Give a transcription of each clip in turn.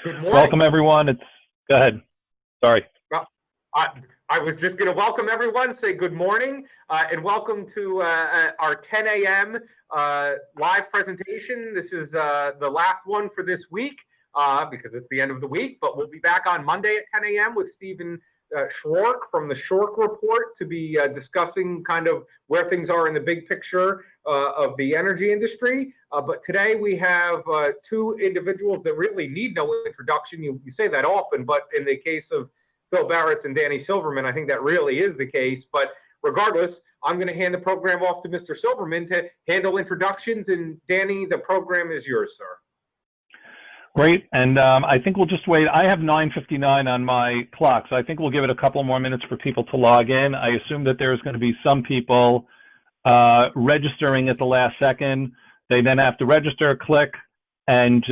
Good morning. Welcome, everyone. Go ahead. Sorry. Well, I was just going to welcome everyone, say good morning, and welcome to our 10 a.m. Live presentation. This is the last one for this week because it's the end of the week, but we'll be back on Monday at 10 a.m. with Stephen Schwark from the Schwark Report to be discussing kind of where things are in the big picture of the energy industry. But today we have two individuals that really need no introduction. You say that often, but in the case of Phil Baratz and Danny Silverman, I think that really is the case. But regardless, I'm going to hand the program off to Mr. Silverman to handle introductions. And Danny, the program is yours, sir. Great. And I think we'll just wait. I have 9:59 on my clock, so I think we'll give it a couple more minutes for people to log in. I assume that there's going to be some people registering at the last second. They then have to register, click, and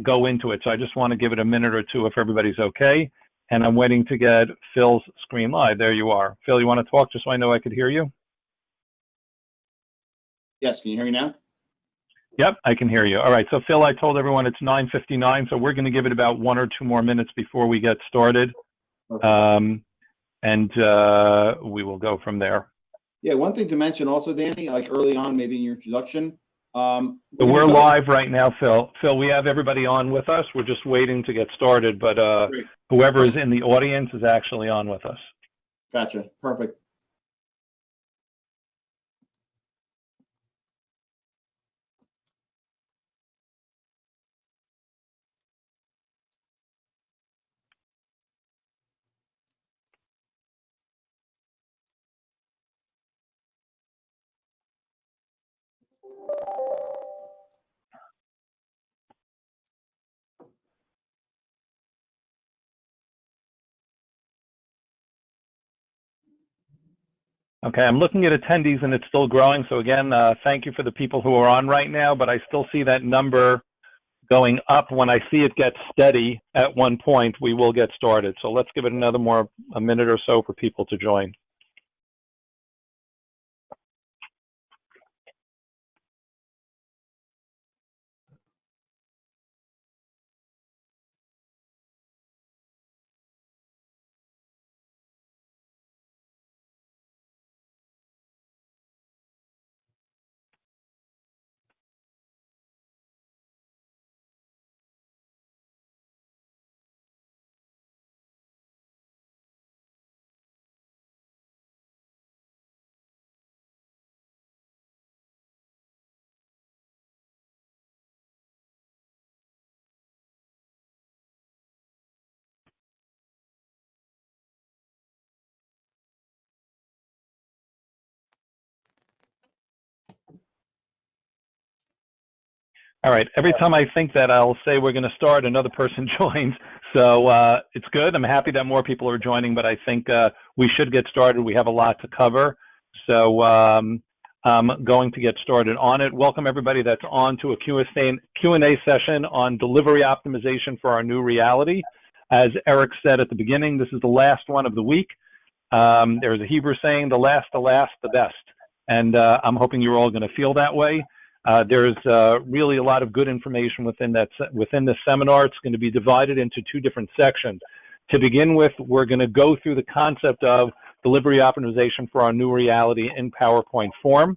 go into it. So I just want to give it a minute or two if everybody's okay. And I'm waiting to get Phil's screen live. There you are. Phil, you want to talk just so I know I could hear you? Yes, can you hear me now? Yep, I can hear you. All right, so Phil, I told everyone it's 9:59, so we're going to give it about 1 or 2 more minutes before we get started. And we will go from there. Yeah, one thing to mention also, Danny, like early on, maybe in your introduction. We're live right now, Phil. Phil, we have everybody on with us. We're just waiting to get started, but whoever is in the audience is actually on with us. Gotcha, perfect. Okay, I'm looking at attendees and it's still growing. So again, thank you for the people who are on right now, but I still see that number going up. When I see it get steady at one point, we will get started. So let's give it a minute or so for people to join. All right, every time I think that I'll say we're going to start, another person joins. So it's good. I'm happy that more people are joining, but I think we should get started. We have a lot to cover. So I'm going to get started on it. Welcome everybody that's on to a Q&A session on delivery optimization for our new reality. As Eric said at the beginning, this is the last one of the week. There's a Hebrew saying, the last, the best. And I'm hoping you're all going to feel that way. There's really a lot of good information within this seminar. It's going to be divided into 2 different sections. To begin with, we're going to go through the concept of delivery optimization for our new reality in PowerPoint form,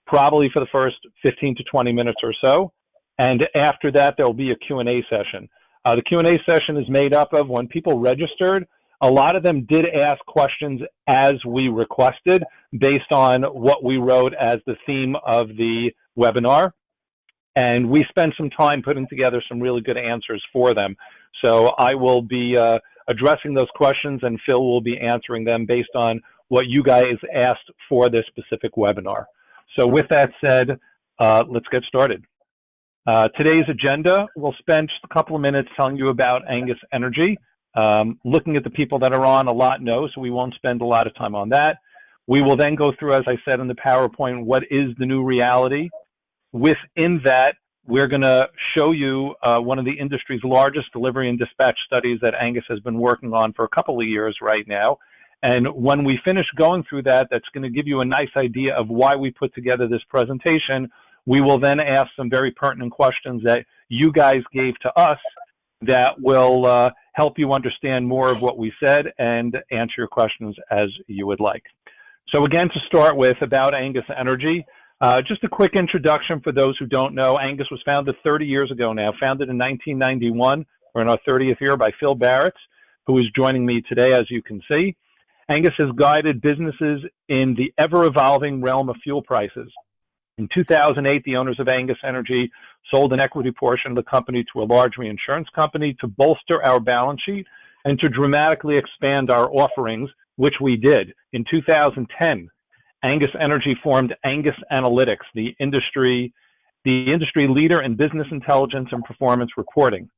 probably for the first 15 to 20 minutes or so. And after that, there'll be a Q&A session. The Q&A session is made up of, when people registered, a lot of them did ask questions as we requested based on what we wrote as the theme of the webinar. And we spent some time putting together some really good answers for them. So I will be addressing those questions and Phil will be answering them based on what you guys asked for this specific webinar. So with that said, let's get started. Today's agenda, we'll spend just a couple of minutes telling you about Angus Energy. Looking at the people that are on, a lot know, so we won't spend a lot of time on that. We will then go through, as I said in the PowerPoint, what is the new reality. Within that, we're going to show you one of the industry's largest delivery and dispatch studies that Angus has been working on for a couple of years right now. And when we finish going through that, that's going to give you a nice idea of why we put together this presentation. We will then ask some very pertinent questions that you guys gave to us that will help you understand more of what we said and answer your questions as you would like. So again, to start with, about Angus Energy, just a quick introduction for those who don't know. Angus was founded 30 years ago now, founded in 1991. We're in our 30th year by Phil Baratz, who is joining me today, as you can see. Angus has guided businesses in the ever-evolving realm of fuel prices. In 2008, the owners of Angus Energy sold an equity portion of the company to a large reinsurance company to bolster our balance sheet and to dramatically expand our offerings, which we did. In 2010, Angus Energy formed Angus Analytics, the industry leader in business intelligence and performance reporting.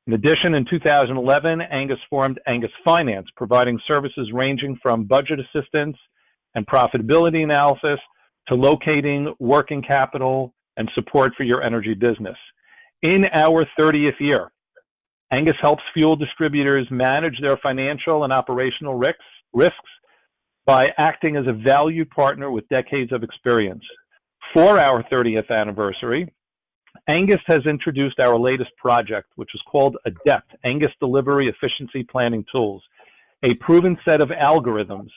In addition, in 2011, Angus formed Angus Finance, providing services ranging from budget assistance and profitability analysis to locating working capital and support for your energy business. In our 30th year, Angus helps fuel distributors manage their financial and operational risks by acting as a valued partner with decades of experience. For our 30th anniversary, Angus has introduced our latest project, which is called ADEPT, Angus Delivery Efficiency Planning Tools, a proven set of algorithms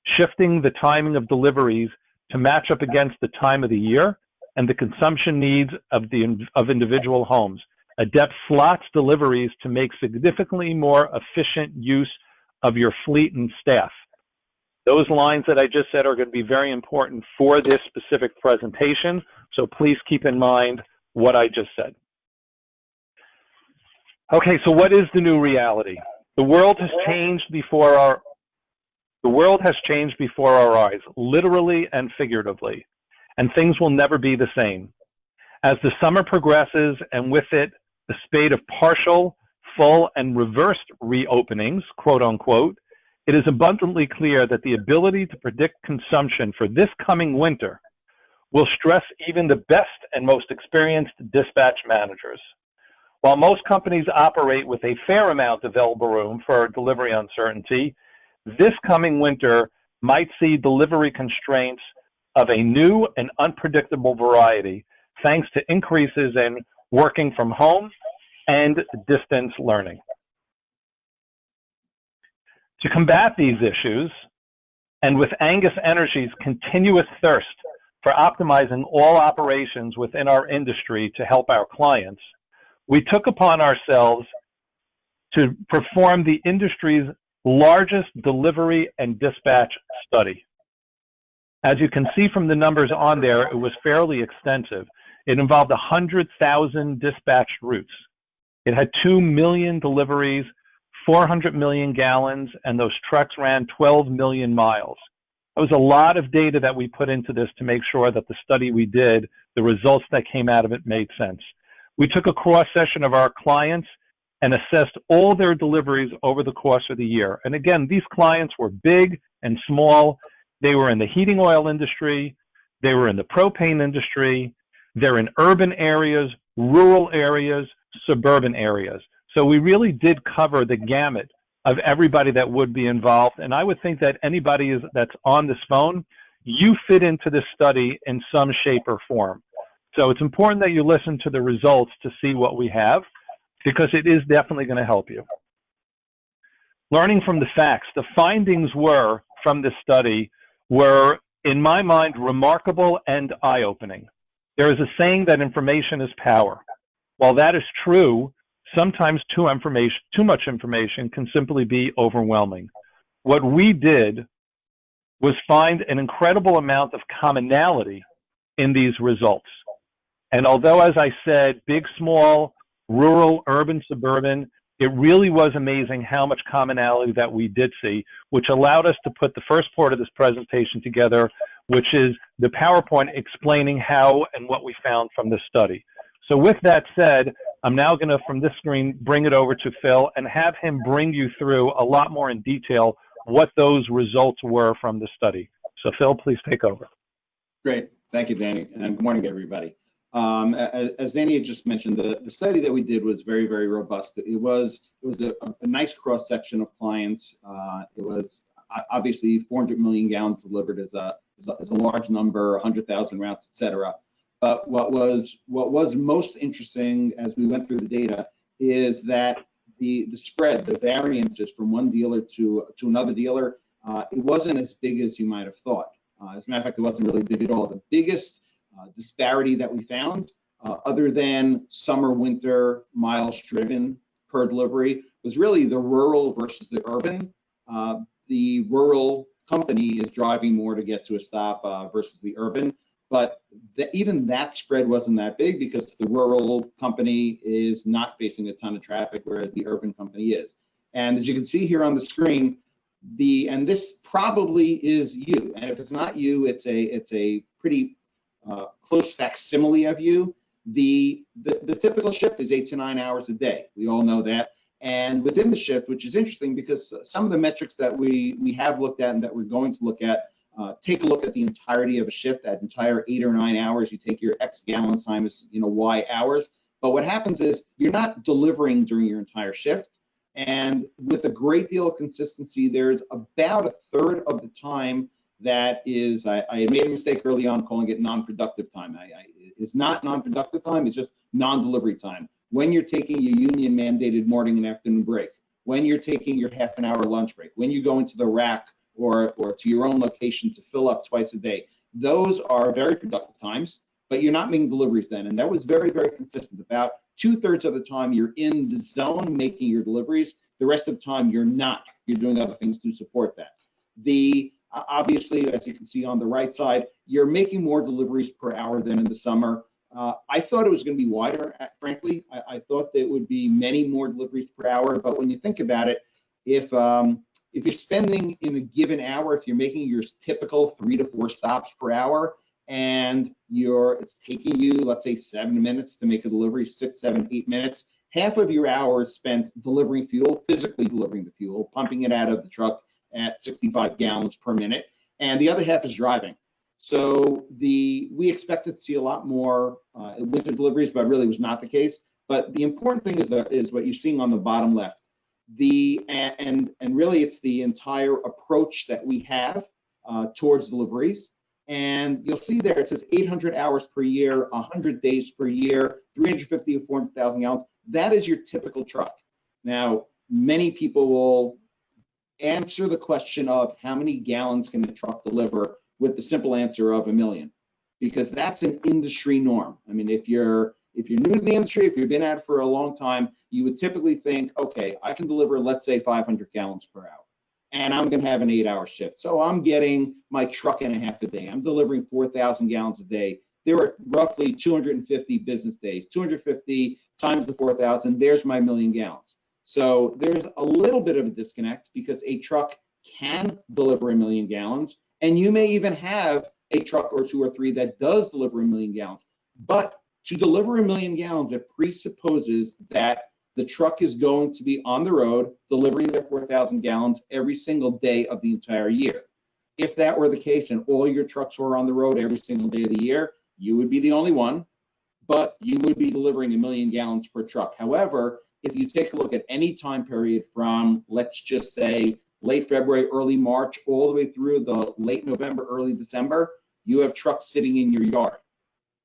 shifting the timing of deliveries to match up against the time of the year and the consumption needs of individual homes. ADEPT slots deliveries to make significantly more efficient use of your fleet and staff. Those lines that I just said are going to be very important for this specific presentation, so please keep in mind what I just said. Okay, so what is the new reality? The world has changed before our eyes, literally and figuratively, and things will never be the same. As the summer progresses, and with it, the spate of partial, full, and reversed reopenings, quote unquote, it is abundantly clear that the ability to predict consumption for this coming winter will stress even the best and most experienced dispatch managers. While most companies operate with a fair amount of elbow room for delivery uncertainty, this coming winter might see delivery constraints of a new and unpredictable variety, thanks to increases in working from home and distance learning. To combat these issues, and with Angus Energy's continuous thirst for optimizing all operations within our industry to help our clients, we took upon ourselves to perform the industry's largest delivery and dispatch study. As you can see from the numbers on there, it was fairly extensive. It involved 100,000 dispatched routes. It had 2 million deliveries, 400 million gallons, and those trucks ran 12 million miles. It was a lot of data that we put into this to make sure that the study we did, the results that came out of it made sense. We took a cross-section of our clients and assessed all their deliveries over the course of the year. And again, these clients were big and small. They were in the heating oil industry. They were in the propane industry. They're in urban areas, rural areas, suburban areas. So we really did cover the gamut of everybody that would be involved. And I would think that anybody that's on this phone, you fit into this study in some shape or form. So it's important that you listen to the results to see what we have, because it is definitely going to help you. Learning from the facts, the findings from this study were, in my mind, remarkable and eye-opening. There is a saying that information is power. While that is true, sometimes too much information can simply be overwhelming. What we did was find an incredible amount of commonality in these results. And although, as I said, big, small, rural, urban, suburban, it really was amazing how much commonality that we did see, which allowed us to put the first part of this presentation together, which is the PowerPoint explaining how and what we found from this study. So with that said, I'm now going to, from this screen, bring it over to Phil and have him bring you through a lot more in detail what those results were from the study. So Phil, please take over. Great. Thank you, Danny. And good morning, everybody. As Danny had just mentioned, the study that we did was very, very robust. It was a nice cross-section of clients. It was obviously 400 million gallons delivered is a large number, 100,000 routes, et cetera. But what was most interesting as we went through the data is that the spread, the variances from one dealer to another dealer, it wasn't as big as you might have thought. As a matter of fact, it wasn't really big at all. The biggest disparity that we found, other than summer, winter, miles driven per delivery, was really the rural versus the urban. The rural company is driving more to get to a stop versus the urban, but even that spread wasn't that big because the rural company is not facing a ton of traffic, whereas the urban company is. And as you can see here on the screen, and this probably is you, and if it's not you, it's a pretty close facsimile of you. The typical shift is 8 to 9 hours a day. We all know that. And within the shift, which is interesting because some of the metrics that we have looked at and that we're going to look at, take a look at the entirety of a shift, that entire 8 or 9 hours. You take your X gallons times, Y hours. But what happens is you're not delivering during your entire shift. And with a great deal of consistency, there's about a third of the time that is, I made a mistake early on calling it non-productive time. It's not non-productive time, it's just non-delivery time. When you're taking your union mandated morning and afternoon break, when you're taking your half an hour lunch break, when you go into the rack or to your own location to fill up twice a day, those are very productive times, but you're not making deliveries then. And that was very, very consistent. About 2/3 of the time you're in the zone making your deliveries. The rest of the time you're not. You're doing other things to support that. Obviously, as you can see on the right side, you're making more deliveries per hour than in the summer. I thought it was going to be wider, frankly. I thought there would be many more deliveries per hour, but when you think about it, if you're spending in a given hour, if you're making your typical 3 to 4 stops per hour, and it's taking you, let's say, 7 minutes to make a delivery, 6, 7, 8 minutes, half of your hour is spent delivering fuel, physically delivering the fuel, pumping it out of the truck at 65 gallons per minute, and the other half is driving. So we expected to see a lot more winter deliveries, but really was not the case. But the important thing is what you're seeing on the bottom left. And really it's the entire approach that we have towards deliveries. And you'll see there it says 800 hours per year, 100 days per year, 350 to 400,000 gallons. That is your typical truck. Now, many people will answer the question of how many gallons can the truck deliver with the simple answer of 1 million, because that's an industry norm. I mean, if you're new to the industry, if you've been at it for a long time, you would typically think, okay, I can deliver, let's say, 500 gallons per hour, and I'm going to have an 8-hour shift. So I'm getting my truck and a half a day. I'm delivering 4,000 gallons a day. There are roughly 250 business days. 250 times the 4,000, there's my 1 million gallons. So there's a little bit of a disconnect because a truck can deliver 1 million gallons, and you may even have a truck or 2 or 3 that does deliver 1 million gallons. But to deliver 1 million gallons, it presupposes that the truck is going to be on the road delivering their 4,000 gallons every single day of the entire year. If that were the case and all your trucks were on the road every single day of the year, you would be the only one, but you would be delivering 1 million gallons per truck. However, if you take a look at any time period from, let's just say, late February, early March, all the way through the late November, early December, you have trucks sitting in your yard.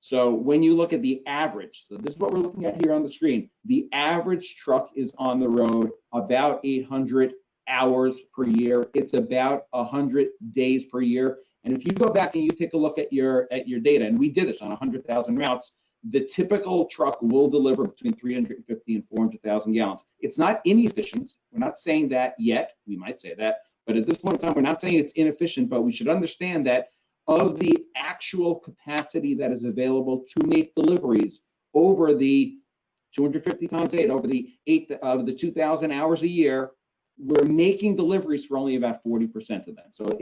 So when you look at the average, so this is what we're looking at here on the screen, the average truck is on the road about 800 hours per year. It's about 100 days per year. And if you go back and you take a look at your data, and we did this on 100,000 routes, the typical truck will deliver between 350 and 400,000 gallons. It's not inefficient. We're not saying that yet. We might say that, but at this point in time, we're not saying it's inefficient, but we should understand that of the actual capacity that is available to make deliveries over the 250 times 8, over the 2,000 hours a year, we're making deliveries for only about 40% of them. So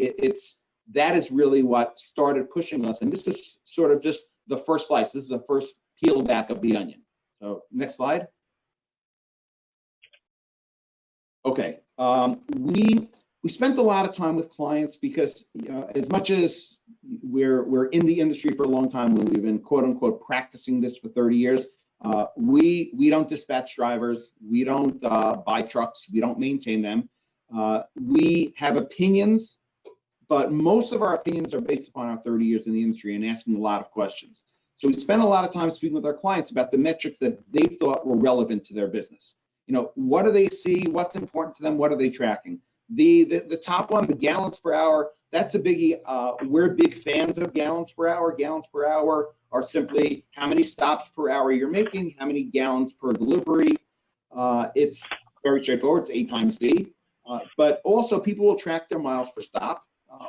that is really what started pushing us. And this is sort of just the first slice. This is the first peel back of the onion. So next slide. Okay, we spent a lot of time with clients because as much as we're in the industry for a long time, we've been quote unquote practicing this for 30 years. We don't dispatch drivers, we don't buy trucks, we don't maintain them. We have opinions, but most of our opinions are based upon our 30 years in the industry and asking a lot of questions. So we spent a lot of time speaking with our clients about the metrics that they thought were relevant to their business. You know, what do they see? What's important to them? What are they tracking? The top one, the gallons per hour, that's a biggie. We're big fans of gallons per hour. Gallons per hour are simply how many stops per hour you're making, how many gallons per delivery. It's very straightforward. It's A times B. But also people will track their miles per stop.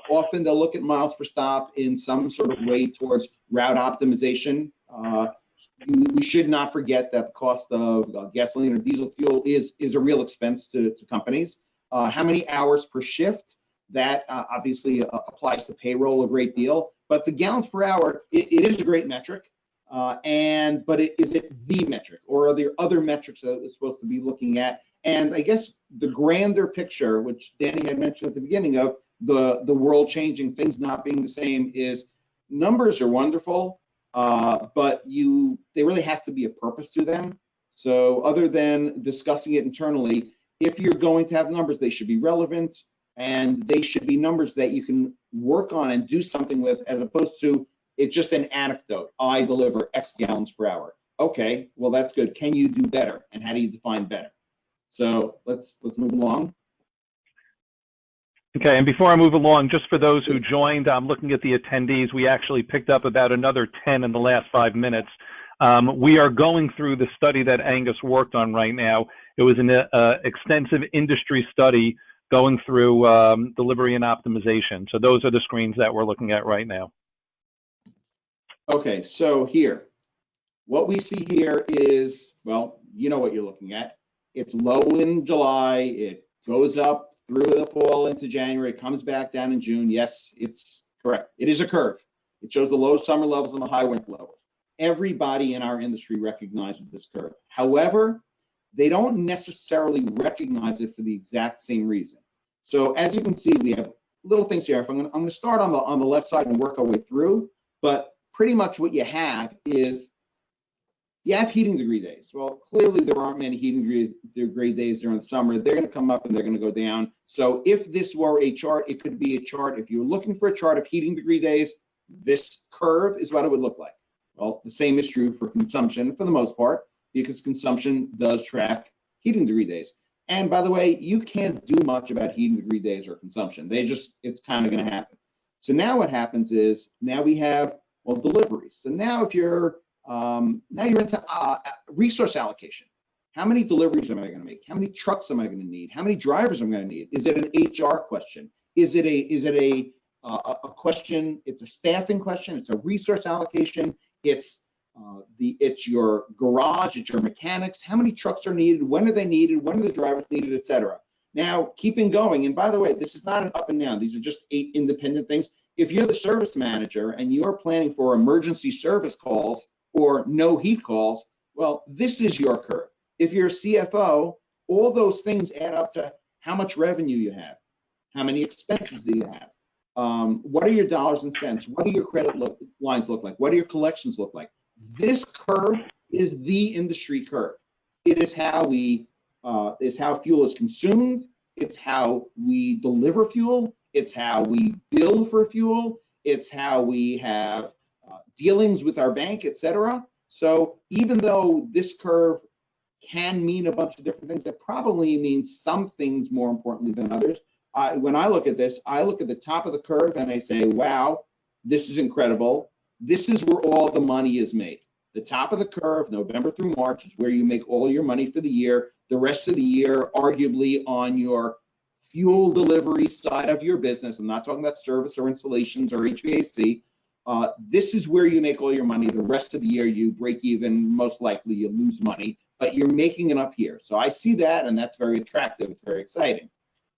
Often they'll look at miles per stop in some sort of way towards route optimization. We should not forget that the cost of gasoline or diesel fuel is a real expense to companies. How many hours per shift? That obviously applies to payroll a great deal. But the gallons per hour, it is a great metric. But is it the metric, or are there other metrics that we're supposed to be looking at? And I guess the grander picture, which Danny had mentioned at the beginning of the world changing, things not being the same, is numbers are wonderful, but there really has to be a purpose to them. So other than discussing it internally, if you're going to have numbers, they should be relevant, and they should be numbers that you can work on and do something with, as opposed to it's just an anecdote. I deliver X gallons per hour. Okay, well, that's good. Can you do better? And how do you define better? So let's move along. Okay, and before I move along, just for those who joined, I'm looking at the attendees. We actually picked up about another 10 in the last 5 minutes. We are going through the study that Angus worked on right now. It was an extensive industry study going through delivery and optimization. So those are the screens that we're looking at right now. Okay, so here, what we see here is, well, you know what you're looking at. It's low in July, it goes up through the fall into January, it comes back down in June. Yes, it's correct. It is a curve. It shows the low summer levels and the high winter levels. Everybody in our industry recognizes this curve. However, they don't necessarily recognize it for the exact same reason. So as you can see, we have little things here. I'm going to start on the left side and work our way through, but pretty much what you have is you have heating degree days. Well, clearly there aren't many heating degree days during the summer. They're going to come up and they're going to go down. So if this were a chart, it could be a chart. If you're looking for a chart of heating degree days, this curve is what it would look like. Well, the same is true for consumption for the most part, because consumption does track heating degree days. And by the way, you can't do much about heating degree days or consumption. It's kind of going to happen. So now what happens is, now we have, well, deliveries. So now if you're into resource allocation. How many deliveries am I going to make? How many trucks am I going to need? How many drivers am I going to need? Is it an HR question? Is it a question? It's a staffing question. It's a resource allocation. It's your garage. It's your mechanics. How many trucks are needed? When are they needed? When are the drivers needed, etc. Now, keeping going. And by the way, this is not an up and down. These are just 8 independent things. If you're the service manager and you're planning for emergency service calls or no heat calls, well, this is your curve. If you're a CFO, all those things add up to how much revenue you have, how many expenses do you have, what are your dollars and cents, what do your credit lines look like, what do your collections look like. This curve is the industry curve. It is how how fuel is consumed. It's how we deliver fuel. It's how we bill for fuel. It's how we have dealings with our bank, etc. So even though this curve can mean a bunch of different things, it probably means some things more importantly than others. When I look at this, I look at the top of the curve and I say, wow, this is incredible. This is where all the money is made. The top of the curve, November through March, is where you make all your money for the year. The rest of the year, arguably on your fuel delivery side of your business, I'm not talking about service or installations or HVAC, this is where you make all your money. The rest of the year, you break even, most likely you lose money, but you're making enough here. So I see that, and that's very attractive. It's very exciting.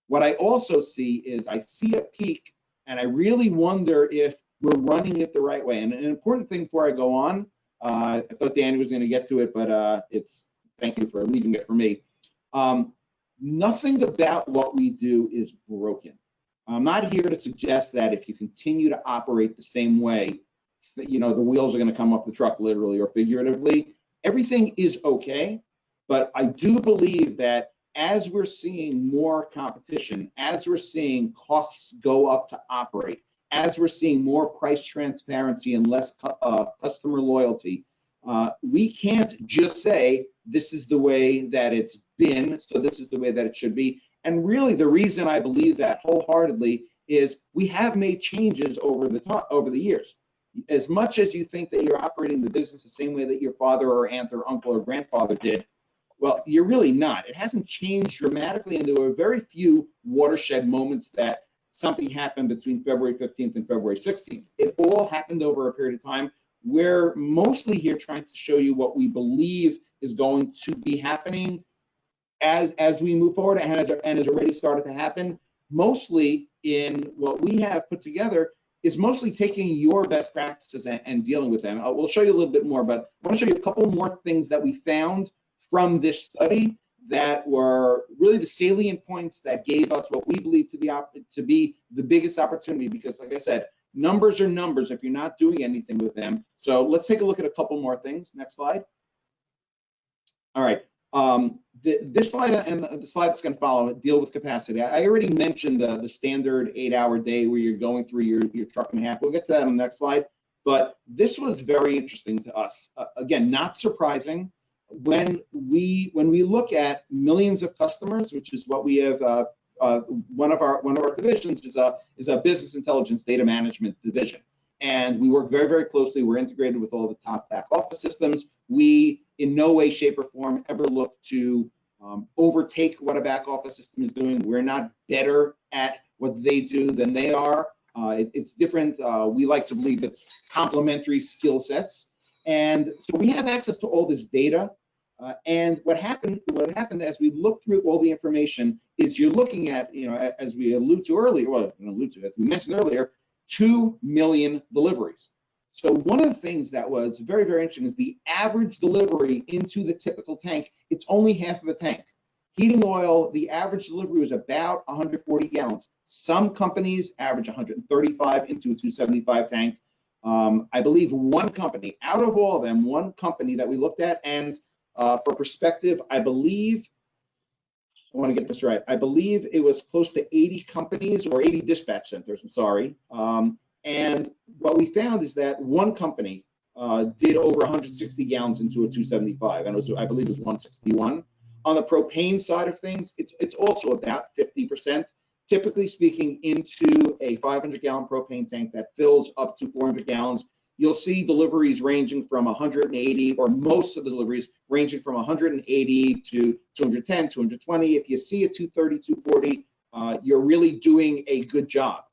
What I also see is I see a peak, and I really wonder if we're running it the right way. And an important thing before I go on, I thought Danny was going to get to it, but thank you for leaving it for me. Nothing about what we do is broken. I'm not here to suggest that if you continue to operate the same way, that, the wheels are going to come off the truck, literally or figuratively. Everything is okay, but I do believe that as we're seeing more competition, as we're seeing costs go up to operate, as we're seeing more price transparency and less customer loyalty, we can't just say this is the way that it's been, so this is the way that it should be. And really the reason I believe that wholeheartedly is we have made changes over the years. As much as you think that you're operating the business the same way that your father or aunt or uncle or grandfather did, well, you're really not. It hasn't changed dramatically, and there were very few watershed moments that something happened between February 15th and February 16th. It all happened over a period of time. We're mostly here trying to show you what we believe is going to be happening as we move forward and has already started to happen. Mostly in what we have put together is mostly taking your best practices and dealing with them. We'll show you a little bit more, but I want to show you a couple more things that we found from this study that were really the salient points that gave us what we believe to be the biggest opportunity, because like I said, numbers are numbers if you're not doing anything with them. So let's take a look at a couple more things. Next slide. All right. This slide and the slide that's going to follow deal with capacity. I already mentioned the standard 8-hour day where you're going through your truck and a half. We'll get to that on the next slide. But this was very interesting to us. Again, not surprising. When we look at millions of customers, which is what we have, one of our divisions is a business intelligence data management division, and we work very, very closely. We're integrated with all the top back office systems. We in no way, shape, or form ever look to overtake what a back office system is doing. We're not better at what they do than they are. It's different. We like to believe it's complementary skill sets. And so we have access to all this data. And what happened as we look through all the information is you're looking at, as we allude to earlier, as we mentioned earlier, 2 million deliveries. So one of the things that was very, very interesting is the average delivery into the typical tank. It's only half of a tank. Heating oil, the average delivery was about 140 gallons. Some companies average 135 into a 275 tank. I believe one company, out of all of them, one company that we looked at, and for perspective, I want to get this right. I believe it was close to 80 companies or 80 dispatch centers, I'm sorry. And what we found is that one company did over 160 gallons into a 275, and I believe it was 161. On the propane side of things, it's also about 50%. Typically speaking, into a 500-gallon propane tank that fills up to 400 gallons, you'll see deliveries ranging from 180, or most of the deliveries ranging from 180 to 210, 220. If you see a 230, 240, you're really doing a good job.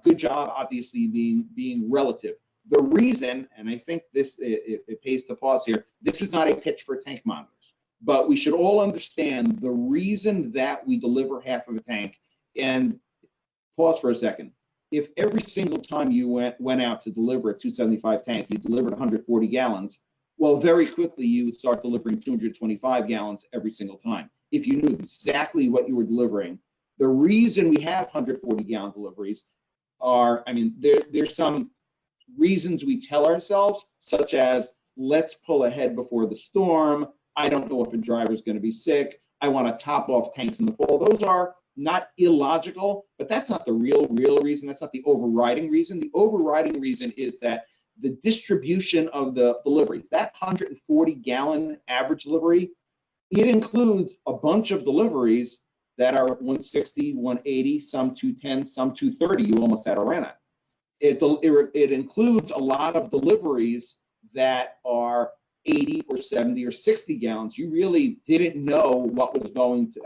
Good job, obviously, being relative. The reason, and I think this it pays to pause here, this is not a pitch for tank monitors, but we should all understand the reason that we deliver half of a tank. And pause for a second. If every single time you went out to deliver a 275 tank, you delivered 140 gallons, well, very quickly you would start delivering 225 gallons every single time. If you knew exactly what you were delivering. The reason we have 140-gallon deliveries are, there's some reasons we tell ourselves, such as, let's pull ahead before the storm. I don't know if a driver's going to be sick. I want to top off tanks in the fall. Those are not illogical, but that's not the real reason. That's not the overriding reason. The overriding reason is that the distribution of the deliveries, that 140-gallon average delivery, it includes a bunch of deliveries that are 160, 180, some 210, some 230. You almost had a run-out. It includes a lot of deliveries that are 80 or 70 or 60 gallons. You really didn't know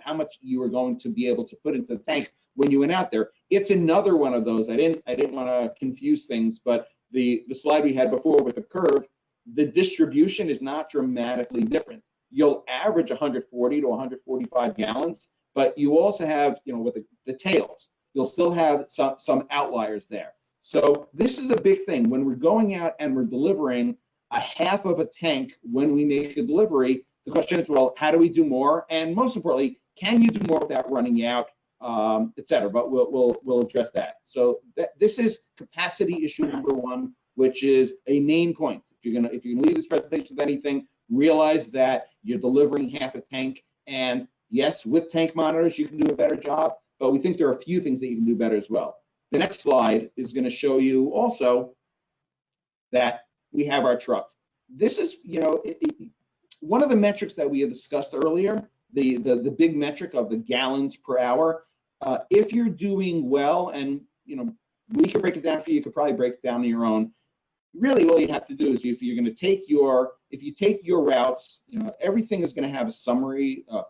how much you were going to be able to put into the tank when you went out there. It's another one of those. I didn't want to confuse things, but the slide we had before with the curve, the distribution is not dramatically different. You'll average 140 to 145 gallons, but you also have, with the tails, you'll still have some outliers there. So this is a big thing. When we're going out and we're delivering a half of a tank when we make a delivery, the question is, well, how do we do more? And most importantly, can you do more without running out, et cetera? But we'll address that. So this is capacity issue number one, which is a main point. If you're gonna leave this presentation with anything, realize that you're delivering half a tank. And yes, with tank monitors, you can do a better job, but we think there are a few things that you can do better as well. The next slide is going to show you also that we have our truck. This is, one of the metrics that we had discussed earlier the big metric of the gallons per hour. If you're doing well, and we can break it down for you, you could probably break it down on your own. Really, all you have to do is if you take your routes, everything is going to have a summary, a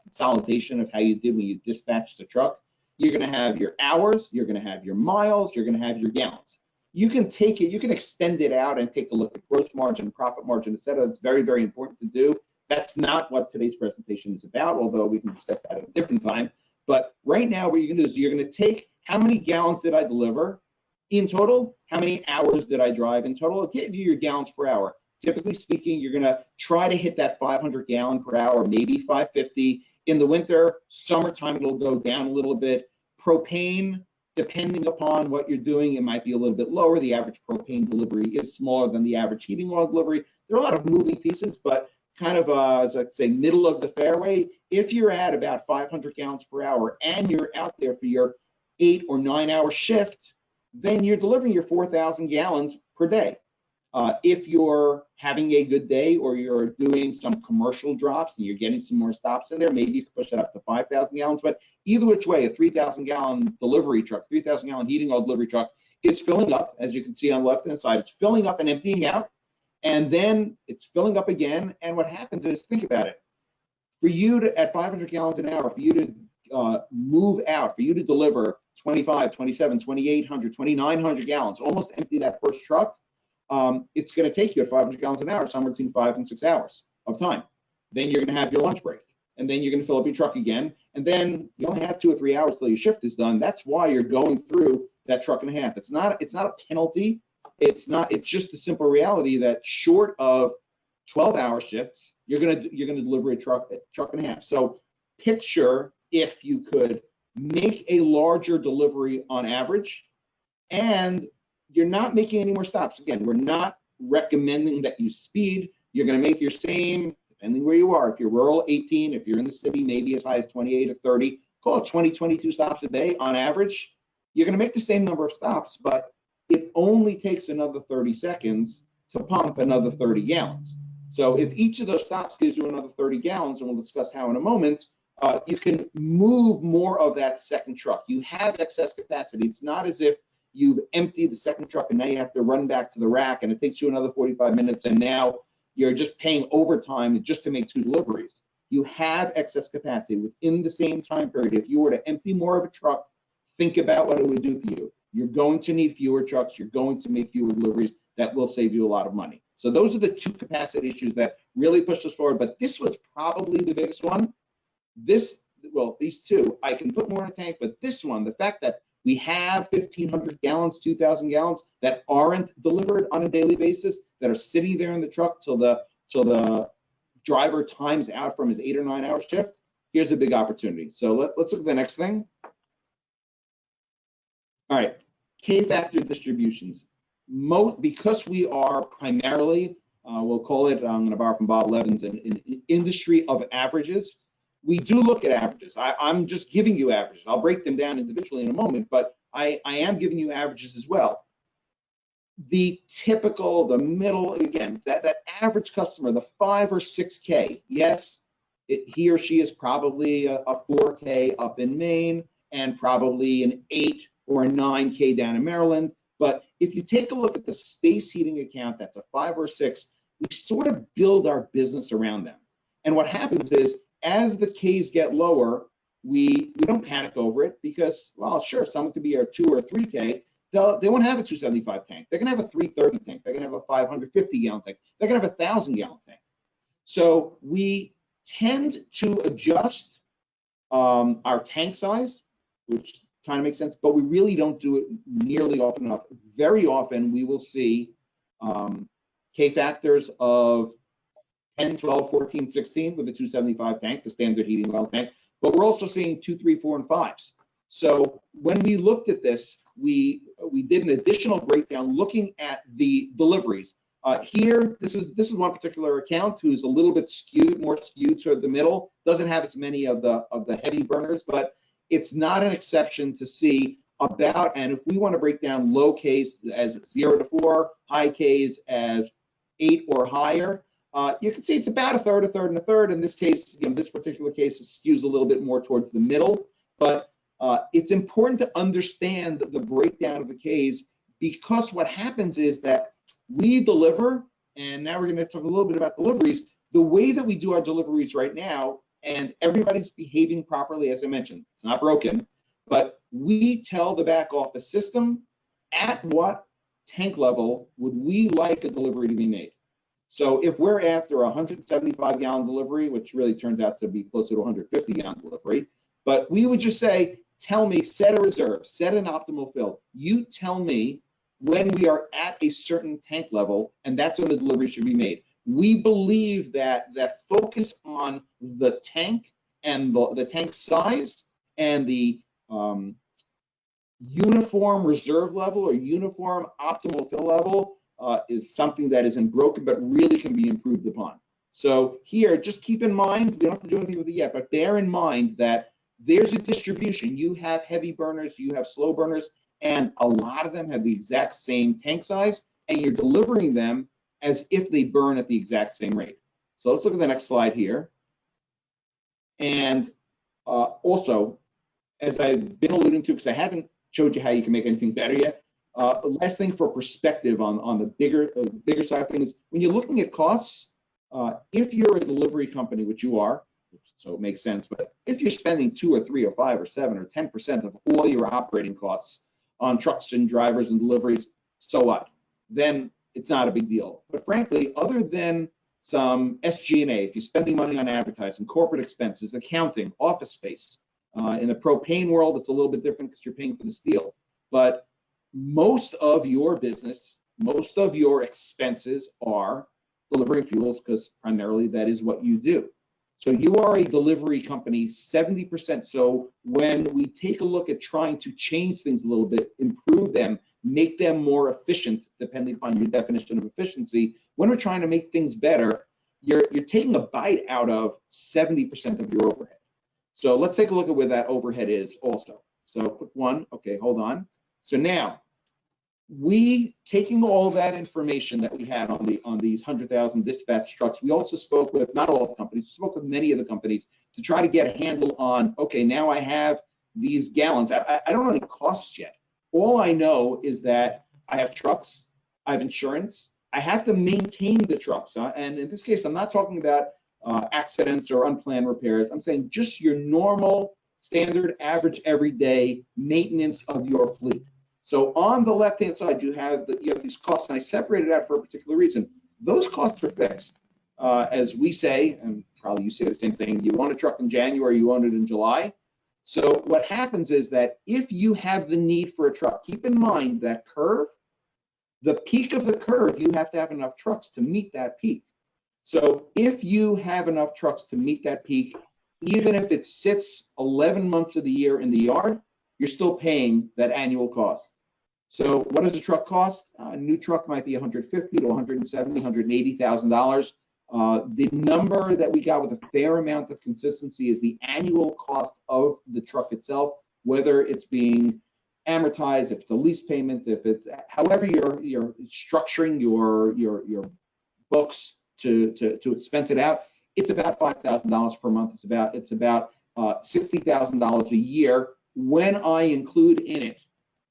consolidation of how you did when you dispatched the truck. You're going to have your hours, you're going to have your miles, you're going to have your gallons. You can take it, you can extend it out and take a look at gross margin, profit margin, et cetera. It's very, very important to do. That's not what today's presentation is about, although we can discuss that at a different time. But right now, what you're going to do is you're going to take how many gallons did I deliver in total, how many hours did I drive in total. It'll give you your gallons per hour. Typically speaking, you're going to try to hit that 500 gallon per hour, maybe 550. In the winter, summertime, it'll go down a little bit. Propane, depending upon what you're doing, it might be a little bit lower. The average propane delivery is smaller than the average heating oil delivery. There are a lot of moving pieces, but kind of, as I'd say, middle of the fairway. If you're at about 500 gallons per hour and you're out there for your 8 or 9 hour shift, then you're delivering your 4,000 gallons per day. If you're having a good day or you're doing some commercial drops and you're getting some more stops in there, maybe you can push that up to 5,000 gallons. But either which way, a 3,000 gallon delivery truck, 3,000 gallon heating oil delivery truck is filling up, as you can see on the left-hand side. It's filling up and emptying out, and then it's filling up again. And what happens is, think about it. For you to, at 500 gallons an hour, for you to move out, for you to deliver 25, 27, 2,800, 2,900 gallons, almost empty that first truck, it's going to take you at 500 gallons an hour, somewhere between 5 and 6 hours of time. Then you're going to have your lunch break, and then you're going to fill up your truck again, and then you only have 2 or 3 hours till your shift is done. That's why you're going through that truck and a half. It's not a penalty. It's just the simple reality that short of 12-hour shifts, you're going to deliver a truck and a half. So picture if you could make a larger delivery on average, and you're not making any more stops. Again, we're not recommending that you speed. You're going to make your same, depending where you are. If you're rural, 18. If you're in the city, maybe as high as 28 or 30. Call it 20, 22 stops a day on average. You're going to make the same number of stops, but it only takes another 30 seconds to pump another 30 gallons. So if each of those stops gives you another 30 gallons, and we'll discuss how in a moment, you can move more of that second truck. You have excess capacity. It's not as if you've emptied the second truck and now you have to run back to the rack and it takes you another 45 minutes and now you're just paying overtime just to make 2 deliveries. You have excess capacity within the same time period. If you were to empty more of a truck, think about what it would do for you. You're going to need fewer trucks. You're going to make fewer deliveries. That will save you a lot of money. So those are the 2 capacity issues that really pushed us forward, but this was probably the biggest one. These 2, I can put more in a tank, but this one, the fact that we have 1,500 gallons, 2,000 gallons that aren't delivered on a daily basis, that are sitting there in the truck till the driver times out from his 8 or 9 hour shift. Here's a big opportunity. So let's look at the next thing. All right, K-factor distributions. Because we are primarily, we'll call it, I'm going to borrow from Bob Levins, an industry of averages. We do look at averages. I'm just giving you averages. I'll break them down individually in a moment, but I am giving you averages as well. The typical, the middle, again, that average customer, the 5 or 6K, yes, he or she is probably a 4K up in Maine and probably an 8 or a 9K down in Maryland. But if you take a look at the space heating account, that's a 5 or 6, we sort of build our business around them. And what happens is, as the Ks get lower, we don't panic over it because, well, sure, someone could be a 2 or a 3K. They won't have a 275 tank. They're going to have a 330 tank. They're going to have a 550 gallon tank. They're going to have a 1,000 gallon tank. So we tend to adjust our tank size, which kind of makes sense, but we really don't do it nearly often enough. Very often we will see K factors of 10, 12, 14, 16 with a 275 tank, the standard heating oil tank, but we're also seeing 2, 3, 4, and 5s. So when we looked at this, we did an additional breakdown looking at the deliveries. Here, this is one particular account who's a little bit more skewed toward the middle, doesn't have as many of the heavy burners, but it's not an exception to see about, and if we want to break down low Ks as 0 to 4, high Ks as 8 or higher, You can see it's about a third, a third, and a third. In this case, this particular case skews a little bit more towards the middle, but it's important to understand the breakdown of the Ks, because what happens is that we deliver, and now we're going to talk a little bit about deliveries. The way that we do our deliveries right now, and everybody's behaving properly, as I mentioned, it's not broken, but we tell the back office system at what tank level would we like a delivery to be made. So if we're after a 175-gallon delivery, which really turns out to be closer to 150-gallon delivery, but we would just say, tell me, set a reserve, set an optimal fill. You tell me when we are at a certain tank level, and that's when the delivery should be made. We believe that focus on the tank and the tank size and the uniform reserve level or uniform optimal fill level is something that isn't broken but really can be improved upon. So here, just keep in mind, we don't have to do anything with it yet, but bear in mind that there's a distribution. You have heavy burners, you have slow burners, and a lot of them have the exact same tank size, and you're delivering them as if they burn at the exact same rate. So let's look at the next slide here. And also, as I've been alluding to, because I haven't showed you how you can make anything better yet, last thing for perspective on the bigger side of things, when you're looking at costs, if you're a delivery company, which you are, so it makes sense, but if you're spending 2 or 3 or 5 or 7 or 10% of all your operating costs on trucks and drivers and deliveries, so what? Then it's not a big deal. But frankly, other than some SG&A, if you're spending money on advertising, corporate expenses, accounting, office space, in the propane world, it's a little bit different because you're paying for the steel. But most of your business, most of your expenses are delivering fuels, because primarily that is what you do. So you are a delivery company, 70%. So when we take a look at trying to change things a little bit, improve them, make them more efficient, depending upon your definition of efficiency, when we're trying to make things better, you're taking a bite out of 70% of your overhead. So let's take a look at where that overhead is also. So click one, okay, hold on. So now, we taking all that information that we had on these 100,000 dispatch trucks, we also spoke with, not all the companies, we spoke with many of the companies to try to get a handle on, okay, now I have these gallons. I don't know any costs yet. All I know is that I have trucks, I have insurance, I have to maintain the trucks. And in this case, I'm not talking about accidents or unplanned repairs. I'm saying just your normal, standard, average, everyday maintenance of your fleet. So on the left-hand side, you have these costs, and I separated out for a particular reason. Those costs are fixed. As we say, and probably you say the same thing, you own a truck in January, you own it in July. So what happens is that if you have the need for a truck, keep in mind that curve, the peak of the curve, you have to have enough trucks to meet that peak. So if you have enough trucks to meet that peak, even if it sits 11 months of the year in the yard, you're still paying that annual cost. So what does a truck cost? A new truck might be $150,000 to $170,000, $180,000. The number that we got with a fair amount of consistency is the annual cost of the truck itself, whether it's being amortized, if it's a lease payment, if it's however you're structuring your books to expense it out. It's about $5,000 per month. It's about $60,000 a year when I include in it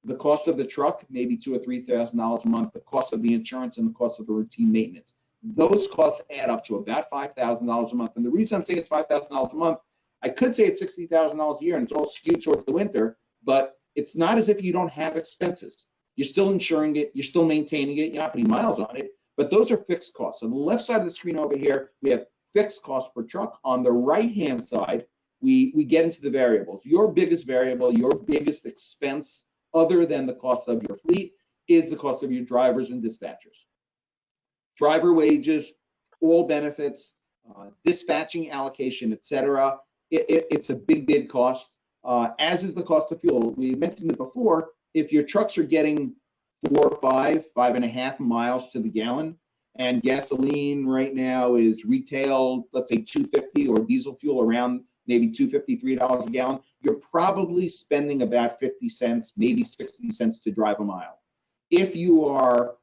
the cost of the truck, maybe $2,000 or $3,000 a month, the cost of the insurance, and the cost of the routine maintenance. Those costs add up to about $5,000 a month. And the reason I'm saying it's $5,000 a month, I could say it's $60,000 a year, and it's all skewed towards the winter, but it's not as if you don't have expenses. You're still insuring it, you're still maintaining it, you're not putting miles on it, but those are fixed costs. On the left side of the screen over here, we have fixed costs per truck. On the right-hand side, we get into the variables. Your biggest variable, your biggest expense, other than the cost of your fleet, is the cost of your drivers and dispatchers. Driver wages, all benefits, dispatching allocation, etc. It's a big cost, as is the cost of fuel. We mentioned it before. If your trucks are getting 4, 5, 5.5 miles to the gallon, and gasoline right now is retail, let's say $2.50, or diesel fuel around maybe $2.50, $3 a gallon, you're probably spending about 50 cents, maybe 60 cents to drive a mile. If you are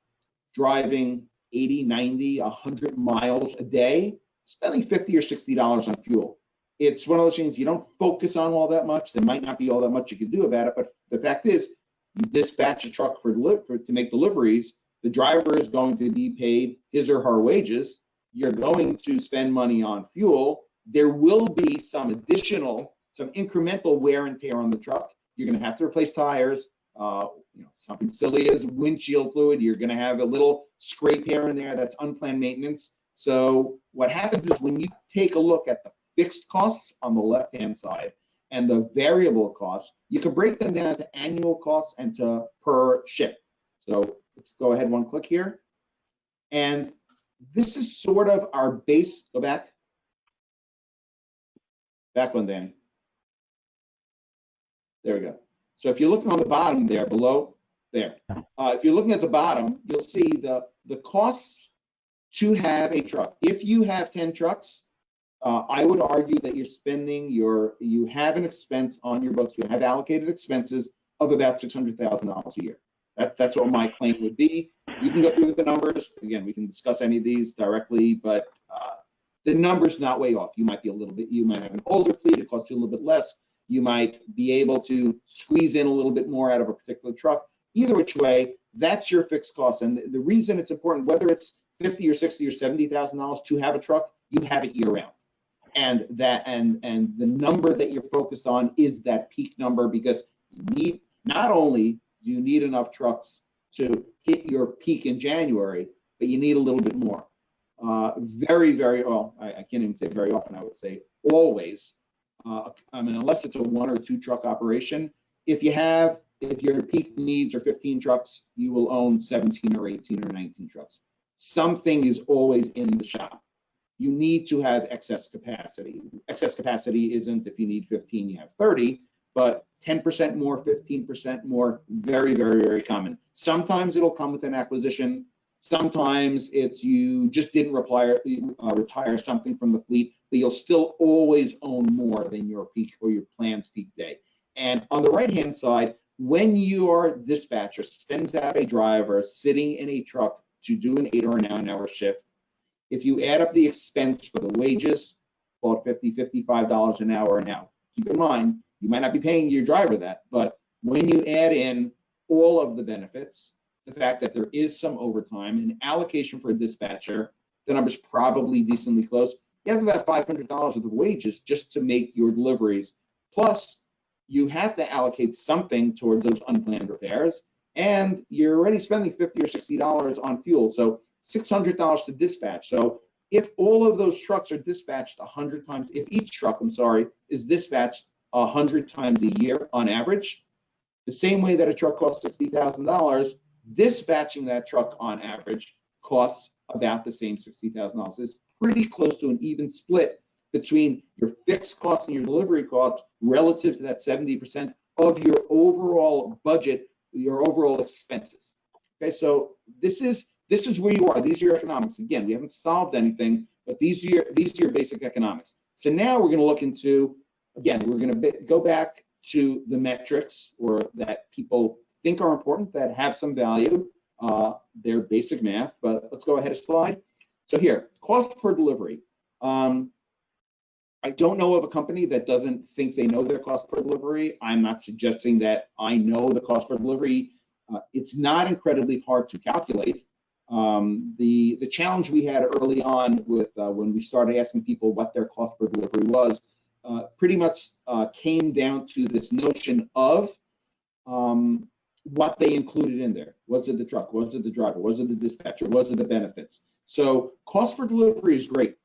driving 80, 90, 100 miles a day, spending $50 or $60 on fuel. It's one of those things you don't focus on all that much. There might not be all that much you can do about it, but the fact is, you dispatch a truck to make deliveries. The driver is going to be paid his or her wages. You're going to spend money on fuel. There will be some incremental wear and tear on the truck. You're going to have to replace tires. Something silly as windshield fluid. You're going to have a little scrape here and there. That's unplanned maintenance. So what happens is when you take a look at the fixed costs on the left-hand side and the variable costs, you can break them down to annual costs and to per shift. So let's go ahead one click here. And this is sort of our base. Go back. Back one, Danny. There we go. So if you're looking on the bottom there, below there, if you're looking at the bottom, you'll see the costs to have a truck. If you have 10 trucks, I would argue that you have an expense on your books. You have allocated expenses of about $600,000 a year. That's what my claim would be. You can go through the numbers. Again, we can discuss any of these directly, but the number's not way off. You might have an older fleet. It costs you a little bit less. You might be able to squeeze in a little bit more out of a particular truck. Either which way, that's your fixed cost. And the reason it's important, whether it's $50 or $60 or $70,000 to have a truck, you have it year round. And the number that you're focused on is that peak number, because not only do you need enough trucks to hit your peak in January, but you need a little bit more. Very, very well. I can't even say very often. I would say always. Unless it's a 1 or 2 truck operation, if your peak needs are 15 trucks, you will own 17 or 18 or 19 trucks. Something is always in the shop. You need to have excess capacity. Excess capacity isn't if you need 15, you have 30, but 10% more, 15% more, very, very, very common. Sometimes it'll come with an acquisition. Sometimes it's you just didn't retire something from the fleet, but you'll still always own more than your peak or your planned peak day. And on the right-hand side, when your dispatcher sends out a driver sitting in a truck to do an 8 or a 9-hour shift, if you add up the expense for the wages, about $50, $55 an hour now, keep in mind, you might not be paying your driver that, but when you add in all of the benefits, the fact that there is some overtime and allocation for a dispatcher, the number's probably decently close. You have about $500 worth of wages just to make your deliveries. Plus, you have to allocate something towards those unplanned repairs, and you're already spending $50 or $60 on fuel. So $600 to dispatch. So if all of those trucks are dispatched 100 times, if each truck, is dispatched 100 times a year on average, the same way that a truck costs $60,000, dispatching that truck on average costs about the same $60,000. It's pretty close to an even split between your fixed costs and your delivery costs relative to that 70% of your overall budget, your overall expenses. Okay, so this is where you are. These are your economics. Again, we haven't solved anything, but these are your basic economics. So now we're going to look into, again, we're going to go back to the metrics or that people think are important, that have some value. They're basic math, but let's go ahead a slide. So here, cost per delivery. I don't know of a company that doesn't think they know their cost per delivery. I'm not suggesting that I know the cost per delivery. It's not incredibly hard to calculate. The challenge we had early on with when we started asking people what their cost per delivery was, pretty much came down to this notion of what they included in there. Was it the truck? Was it the driver? Was it the dispatcher? Was it the benefits? So cost per delivery is great.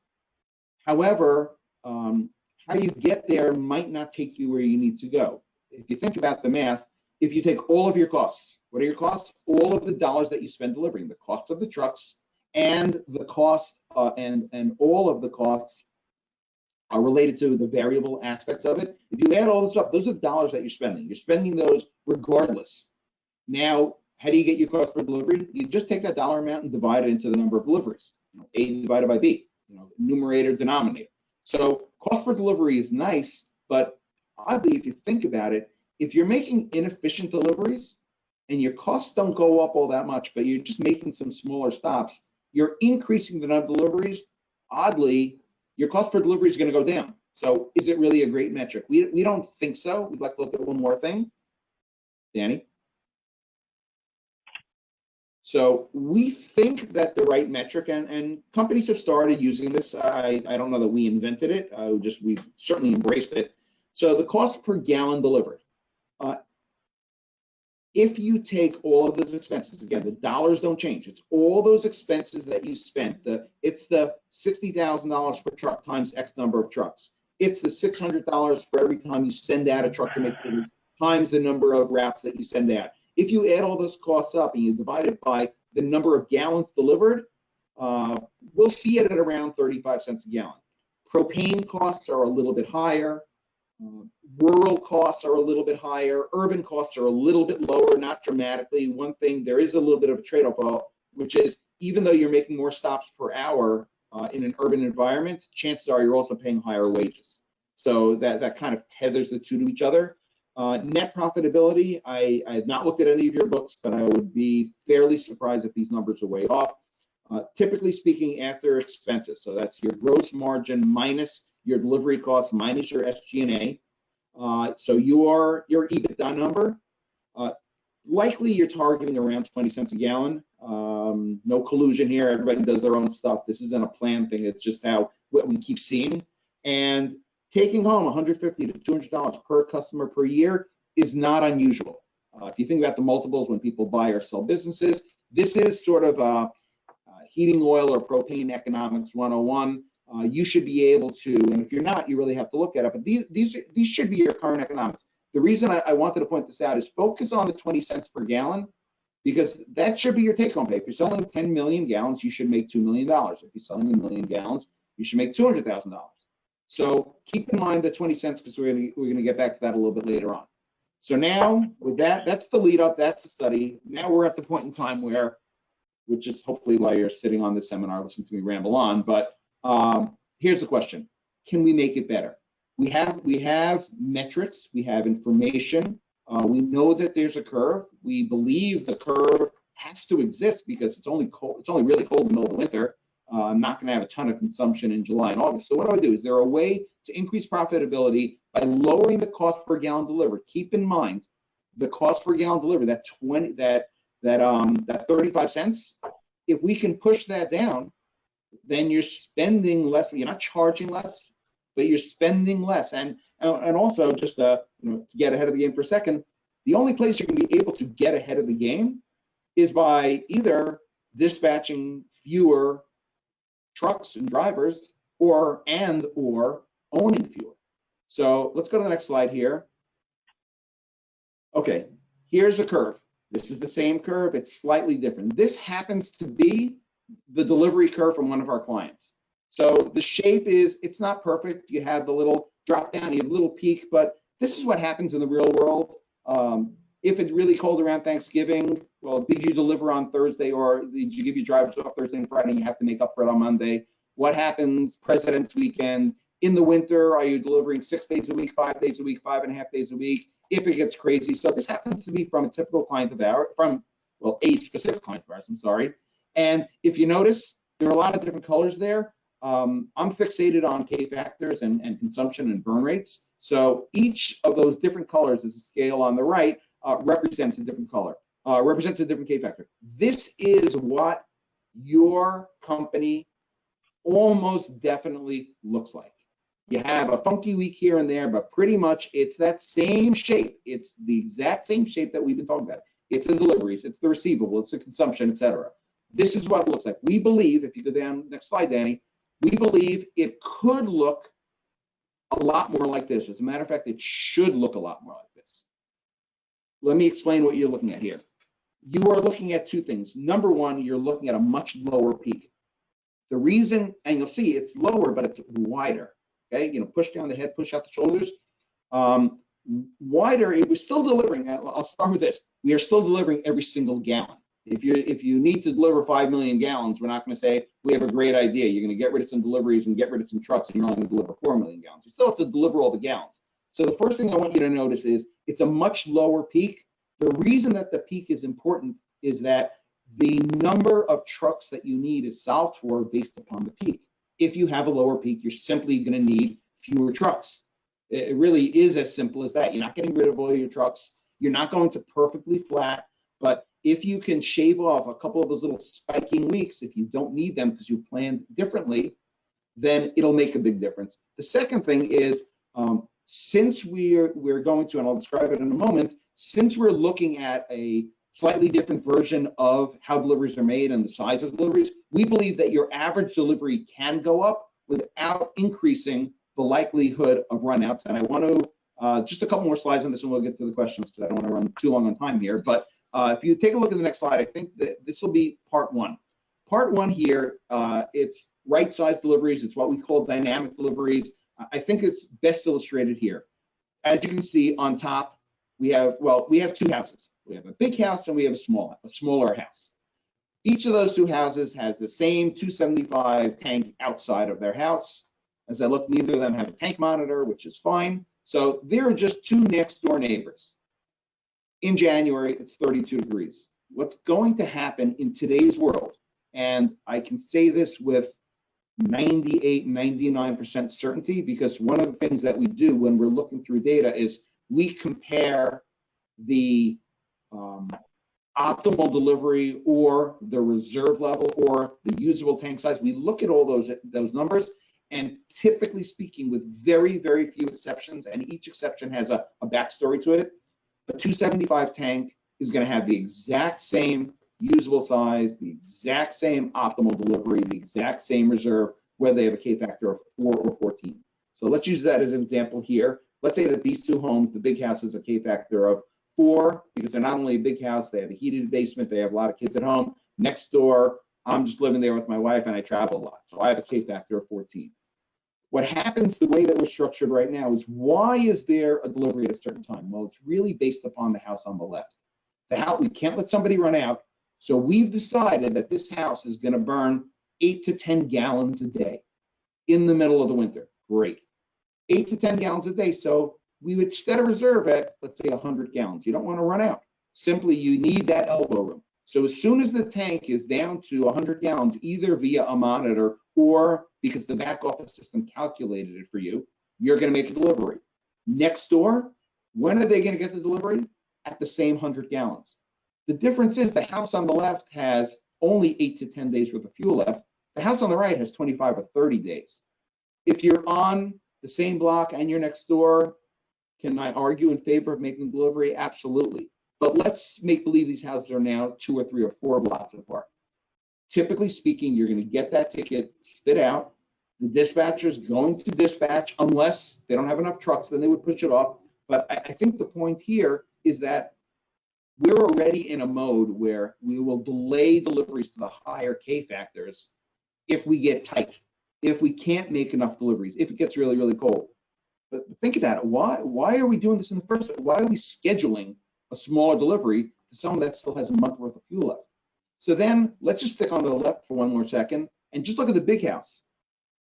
However, how you get there might not take you where you need to go. If you think about the math, if you take all of your costs, what are your costs? All of the dollars that you spend delivering, the cost of the trucks and the cost and all of the costs are related to the variable aspects of it. If you add all this up, those are the dollars that you're spending. You're spending those regardless. Now, how do you get your cost per delivery? You just take that dollar amount and divide it into the number of deliveries. A divided by B, numerator, denominator. So cost per delivery is nice, but oddly, if you think about it, if you're making inefficient deliveries and your costs don't go up all that much, but you're just making some smaller stops, you're increasing the number of deliveries, oddly, your cost per delivery is going to go down. So is it really a great metric? We don't think so. We'd like to look at one more thing. Danny? So we think that the right metric, and companies have started using this. I don't know that we invented it. We've certainly embraced it. So the cost per gallon delivered. If you take all of those expenses, again, the dollars don't change. It's all those expenses that you spent. It's the $60,000 per truck times X number of trucks. It's the $600 for every time you send out a truck to make deliveries times the number of routes that you send out. If you add all those costs up and you divide it by the number of gallons delivered, we'll see it at around 35 cents a gallon. Propane costs are a little bit higher. Rural costs are a little bit higher. Urban costs are a little bit lower, not dramatically. One thing, there is a little bit of a trade-off, which is even though you're making more stops per hour in an urban environment, chances are you're also paying higher wages. So that kind of tethers the two to each other. Net profitability, I have not looked at any of your books, but I would be fairly surprised if these numbers are way off. Typically speaking, after expenses, so that's your gross margin minus your delivery costs minus your SG&A. So your EBITDA number, likely you're targeting around 20 cents a gallon. No collusion here. Everybody does their own stuff. This isn't a plan thing. It's just what we keep seeing. And taking home $150 to $200 per customer per year is not unusual. If you think about the multiples when people buy or sell businesses, this is sort of heating oil or propane economics 101. You should be able to, and if you're not, you really have to look at it, but these should be your current economics. The reason I wanted to point this out is focus on the 20 cents per gallon, because that should be your take-home pay. If you're selling 10 million gallons, you should make $2 million. If you're selling 1 million gallons, you should make $200,000. So keep in mind the 20 cents, because we're gonna get back to that a little bit later on. So now with that's the lead up, that's the study. Now we're at the point in time which is hopefully why you're sitting on this seminar, listening to me ramble on, but here's the question: can we make it better? We have metrics, we have information. We know that there's a curve. We believe the curve has to exist because it's only cold. It's only really cold in the middle of the winter. I'm not going to have a ton of consumption in July and August. So what do? Is there a way to increase profitability by lowering the cost per gallon delivered? Keep in mind the cost per gallon delivered, that 35 cents. If we can push that down, then you're spending less. You're not charging less, but you're spending less. And also, just to get ahead of the game for a second, the only place you're going to be able to get ahead of the game is by either dispatching fewer trucks and drivers, or owning fewer. So let's go to the next slide here. Okay, here's a curve. This is the same curve. It's slightly different. This happens to be the delivery curve from one of our clients. So the shape it's not perfect. You have the little drop down, you have a little peak, but this is what happens in the real world. If it's really cold around Thanksgiving, well, did you deliver on Thursday, or did you give your drivers off Thursday and Friday and you have to make up for it on Monday? What happens President's weekend? In the winter, are you delivering 6 days a week, 5 days a week, 5.5 days a week? If it gets crazy. So this happens to be from a typical client of ours, a specific client of ours, I'm sorry. And if you notice, there are a lot of different colors there. I'm fixated on K factors and consumption and burn rates. So each of those different colors is a scale on the right, represents a different color, represents a different K factor. This is what your company almost definitely looks like. You have a funky week here and there, but pretty much it's that same shape. It's the exact same shape that we've been talking about. It's the deliveries, it's the receivable, it's the consumption, etc. This is what it looks like. We believe, if you go down, next slide, Danny, we believe it could look a lot more like this. As a matter of fact, it should look a lot more like this. Let me explain what you're looking at here. You are looking at two things. Number one, you're looking at a much lower peak. The reason, and you'll see it's lower, but it's wider. Okay, push down the head, push out the shoulders. Wider, it was still delivering. I'll start with this. We are still delivering every single gallon. If you need to deliver 5 million gallons, we're not going to say we have a great idea. You're going to get rid of some deliveries and get rid of some trucks, and you're only going to deliver 4 million gallons. You still have to deliver all the gallons. So the first thing I want you to notice is it's a much lower peak. The reason that the peak is important is that the number of trucks that you need is solved for based upon the peak. If you have a lower peak, you're simply going to need fewer trucks. It really is as simple as that. You're not getting rid of all your trucks. You're not going to perfectly flat, but if you can shave off a couple of those little spiking weeks, if you don't need them because you planned differently, then it'll make a big difference. The second thing is, since we're going to, and I'll describe it in a moment, since we're looking at a slightly different version of how deliveries are made and the size of deliveries, we believe that your average delivery can go up without increasing the likelihood of runouts. And I want to, just a couple more slides on this and we'll get to the questions because I don't want to run too long on time here. But if you take a look at the next slide, I think that this will be part one. Part one here, it's right-sized deliveries. It's what we call dynamic deliveries. I think it's best illustrated here. As you can see on top, we have two houses. We have a big house and we have a smaller house. Each of those two houses has the same 275 tank outside of their house. As I look, neither of them have a tank monitor, which is fine. So they're just two next door neighbors. In January, it's 32 degrees. What's going to happen in today's world, and I can say this with 98, 99% certainty, because one of the things that we do when we're looking through data is we compare the optimal delivery or the reserve level or the usable tank size. We look at all those numbers, and typically speaking, with very, very few exceptions, and each exception has a backstory to it, a 275 tank is going to have the exact same usable size, the exact same optimal delivery, the exact same reserve, whether they have a K factor of 4 or 14. So let's use that as an example here. Let's say that these two homes, the big house has a K factor of 4, because they're not only a big house, they have a heated basement, they have a lot of kids at home. Next door, I'm just living there with my wife and I travel a lot. So I have a K factor of 14. What happens the way that we're structured right now is, why is there a delivery at a certain time? Well, it's really based upon the house on the left. The house, we can't let somebody run out. So we've decided that this house is going to burn 8 to 10 gallons a day in the middle of the winter. Great. 8 to 10 gallons a day. So we would set a reserve at, let's say, 100 gallons. You don't want to run out. Simply, you need that elbow room. So as soon as the tank is down to 100 gallons, either via a monitor or because the back office system calculated it for you, you're going to make a delivery. Next door, when are they going to get the delivery? At the same 100 gallons. The difference is the house on the left has only 8 to 10 days worth of fuel left. The house on the right has 25 or 30 days. If you're on the same block and you're next door, can I argue in favor of making delivery? Absolutely. But let's make believe these houses are now 2 or 3 or 4 blocks apart. Typically speaking, you're going to get that ticket spit out. The dispatcher is going to dispatch, unless they don't have enough trucks, then they would push it off. But I think the point here is that we're already in a mode where we will delay deliveries to the higher K factors if we get tight, if we can't make enough deliveries, if it gets really, really cold. But think about it. Why are we doing this in the first place? Why are we scheduling a smaller delivery to someone that still has a month worth of fuel left? So then let's just stick on the left for one more second and just look at the big house.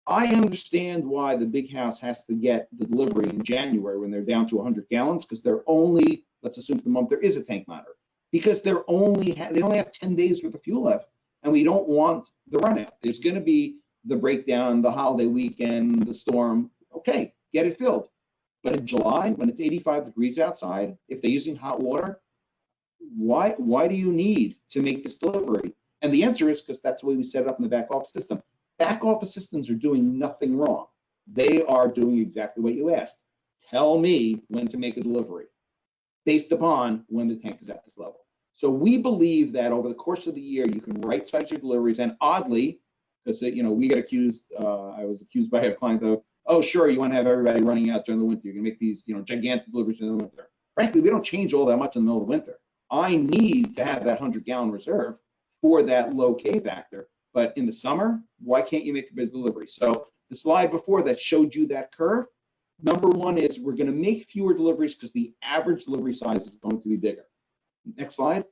I understand why the big house has to get the delivery in January when they're down to 100 gallons, because they're only, let's assume for the month there is a tank monitor, because they only have 10 days worth of fuel left, and we don't want the run out. There's going to be the breakdown, the holiday weekend, the storm. Okay, get it filled. But in July, when it's 85 degrees outside, if they're using hot water, why do you need to make this delivery? And the answer is because that's the way we set it up in the back office system. Back office systems are doing nothing wrong. They are doing exactly what you asked. Tell me when to make a delivery based upon when the tank is at this level. So we believe that over the course of the year, you can right-size your deliveries. And oddly, because we got accused, I was accused by a client of, oh, sure, you want to have everybody running out during the winter. You're going to make these gigantic deliveries in the winter. Frankly, we don't change all that much in the middle of the winter. I need to have that 100-gallon reserve for that low K factor. But in the summer, why can't you make a big delivery? So the slide before that showed you that curve. Number one is we're going to make fewer deliveries because the average delivery size is going to be bigger. Next slide.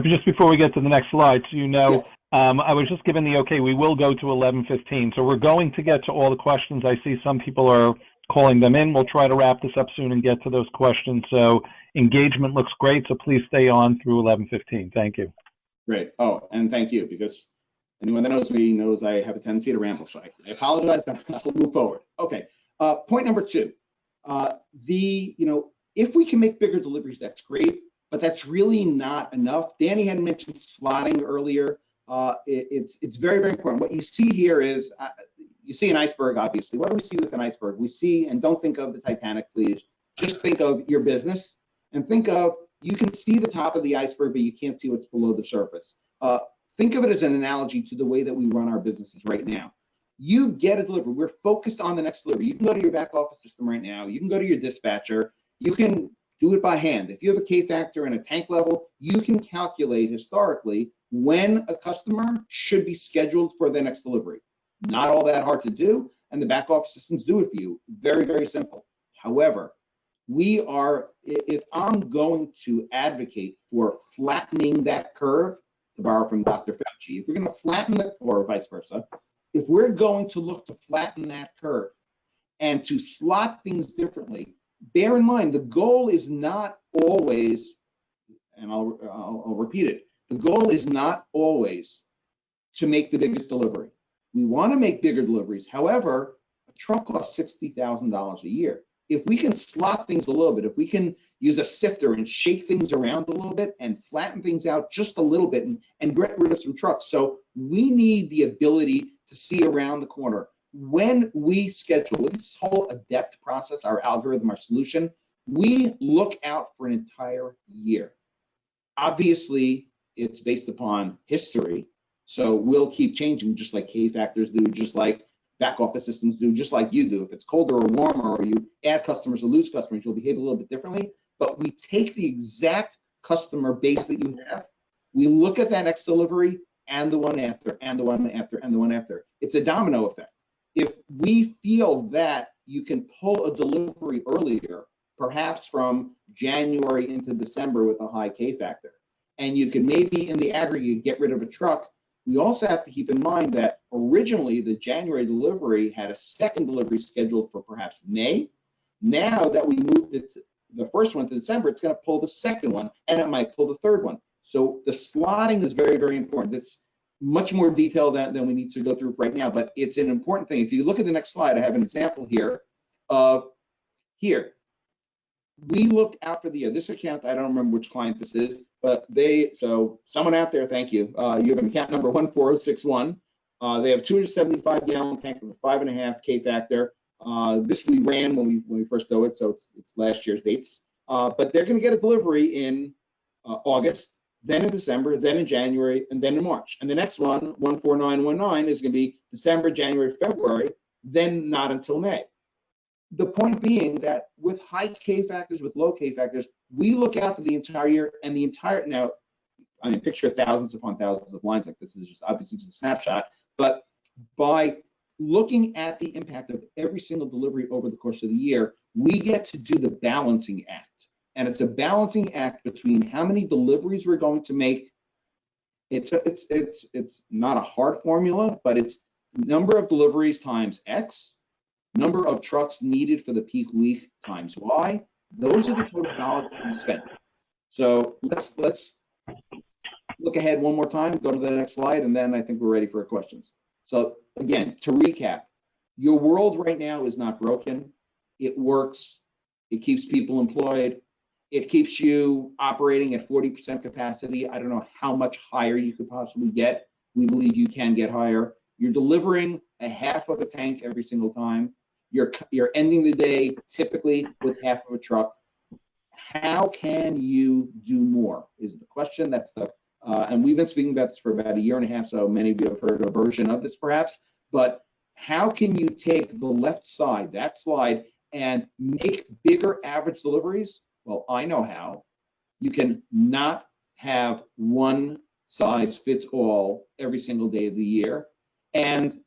Just before we get to the next slide, so I was just given the okay. We will go to 11:15, so we're going to get to all the questions. I see some people are calling them in. We'll try to wrap this up soon and get to those questions. So engagement looks great, so please stay on through 11:15. Thank you. Great. Oh, and thank you, because anyone that knows me knows I have a tendency to ramble, so I apologize. I'll move forward. Okay. Point number 2. If we can make bigger deliveries, that's great, but that's really not enough. Danny had mentioned slotting earlier. It's very, very important. What you see here is, you see an iceberg, obviously. What do we see with an iceberg? We see, and don't think of the Titanic, please. Just think of your business and think of, you can see the top of the iceberg, but you can't see what's below the surface. Think of it as an analogy to the way that we run our businesses right now. You get a delivery. We're focused on the next delivery. You can go to your back office system right now. You can go to your dispatcher. You can do it by hand. If you have a K factor and a tank level, you can calculate historically when a customer should be scheduled for the next delivery. Not all that hard to do, and the back office systems do it for you. Very, very simple. However, if I'm going to advocate for flattening that curve, to borrow from Dr. Fauci, if we're going to flatten that, or vice versa, if we're going to look to flatten that curve and to slot things differently, bear in mind, the goal is not always, and I'll repeat it, the goal is not always to make the biggest delivery. We want to make bigger deliveries. However, a truck costs $60,000 a year. If we can slot things a little bit, if we can use a sifter and shake things around a little bit and flatten things out just a little bit and get rid of some trucks. So we need the ability to see around the corner. When we schedule, with this whole adept process, our algorithm, our solution, we look out for an entire year. Obviously, it's based upon history. So we'll keep changing, just like K factors do, just like back office systems do, just like you do. If it's colder or warmer, or you add customers or lose customers, you'll behave a little bit differently. But we take the exact customer base that you have, we look at that next delivery and the one after, and the one after, and the one after. It's a domino effect. If we feel that you can pull a delivery earlier, perhaps from January into December with a high K factor, and you can maybe in the aggregate get rid of a truck, we also have to keep in mind that originally the January delivery had a second delivery scheduled for perhaps May. Now that we moved it to the first one to December, it's going to pull the second one, and it might pull the third one. So the slotting is very, very important. It's much more detail than we need to go through right now, but it's an important thing. If you look at the next slide, I have an example here of we looked out for the year. This account, I don't remember which client this is, but so someone out there, thank you. You have an account number 14061. They have 275 gallon tank with a 5.5 K factor. This we ran when we first do it, so it's last year's dates. But they're going to get a delivery in August, then in December, then in January, and then in March. And the next one, 14919, is going to be December, January, February, then not until May. The point being that with high K factors, with low K factors, we look out for the entire year, and the entire, now, I mean, picture thousands upon thousands of lines like this is just obviously just a snapshot, but by looking at the impact of every single delivery over the course of the year, we get to do the balancing act. And it's a balancing act between how many deliveries we're going to make. It's not a hard formula, but it's number of deliveries times X, number of trucks needed for the peak week times Y. Those are the total dollars that we spend. So let's look ahead one more time, go to the next slide, and then I think we're ready for questions. So again, to recap, your world right now is not broken. It works. It keeps people employed. It keeps you operating at 40% capacity. I don't know how much higher you could possibly get. We believe you can get higher. You're delivering a half of a tank every single time. You're ending the day typically with half of a truck. How can you do more is the question. That's the and we've been speaking about this for about a year and a half, so many of you have heard a version of this perhaps, but how can you take the left side, that slide, and make bigger average deliveries? Well, I know how. You can not have one size fits all every single day of the year, and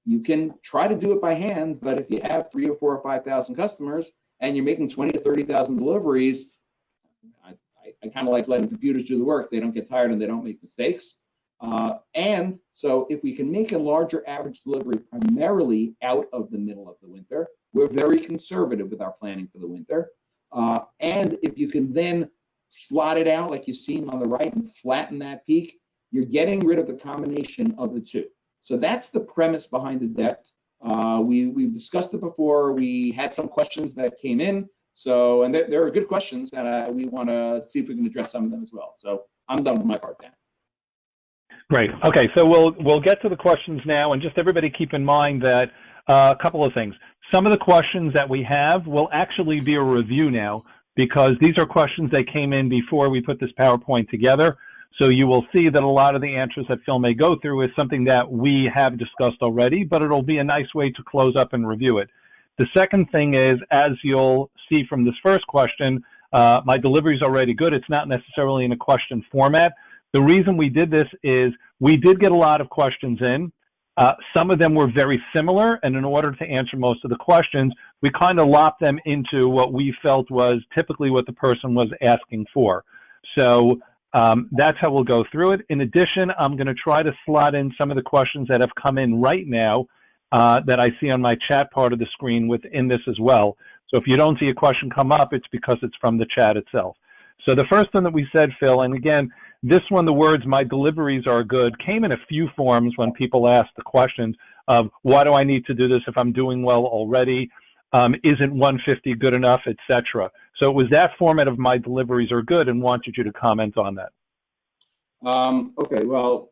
you can try to do it by hand, but if you have 3,000 or 4,000 or 5,000 customers and you're making 20,000 to 30,000 deliveries, I kind of like letting computers do the work. They don't get tired and they don't make mistakes. And so if we can make a larger average delivery primarily out of the middle of the winter, we're very conservative with our planning for the winter. And if you can then slot it out like you've seen on the right and flatten that peak, you're getting rid of the combination of the two. So that's the premise behind the deck. We've discussed it before. We had some questions that came in. So, and there are good questions, and we want to see if we can address some of them as well. So I'm done with my part now. Great. Okay, so we'll get to the questions now, and just everybody keep in mind that a couple of things. Some of the questions that we have will actually be a review now, because these are questions that came in before we put this PowerPoint together. So you will see that a lot of the answers that Phil may go through is something that we have discussed already, but it'll be a nice way to close up and review it. The second thing is, as you'll see from this first question, my delivery is already good. It's not necessarily in a question format. The reason we did this is we did get a lot of questions in. Some of them were very similar, and in order to answer most of the questions, we kind of lopped them into what we felt was typically what the person was asking for. So that's how we'll go through it. In addition, I'm going to try to slot in some of the questions that have come in right now that I see on my chat part of the screen within this as well. So if you don't see a question come up, it's because it's from the chat itself. So the first thing that we said, Phil, and again, this one, the words, my deliveries are good, came in a few forms when people asked the questions of, why do I need to do this if I'm doing well already? Isn't 150 good enough, etc. So it was that format of my deliveries are good, and wanted you to comment on that. Okay, well,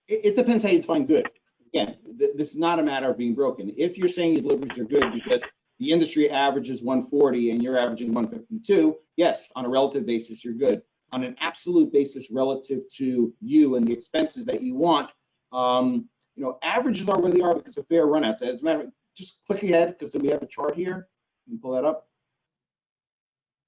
it depends how you define good. Again, this is not a matter of being broken. If you're saying your deliveries are good because the industry average is 140 and you're averaging 152, yes, on a relative basis, you're good. On an absolute basis relative to you and the expenses that you want, you know, averages are where they are because of fair runouts. As a matter of fact, just click ahead because we have a chart here. Can you pull that up?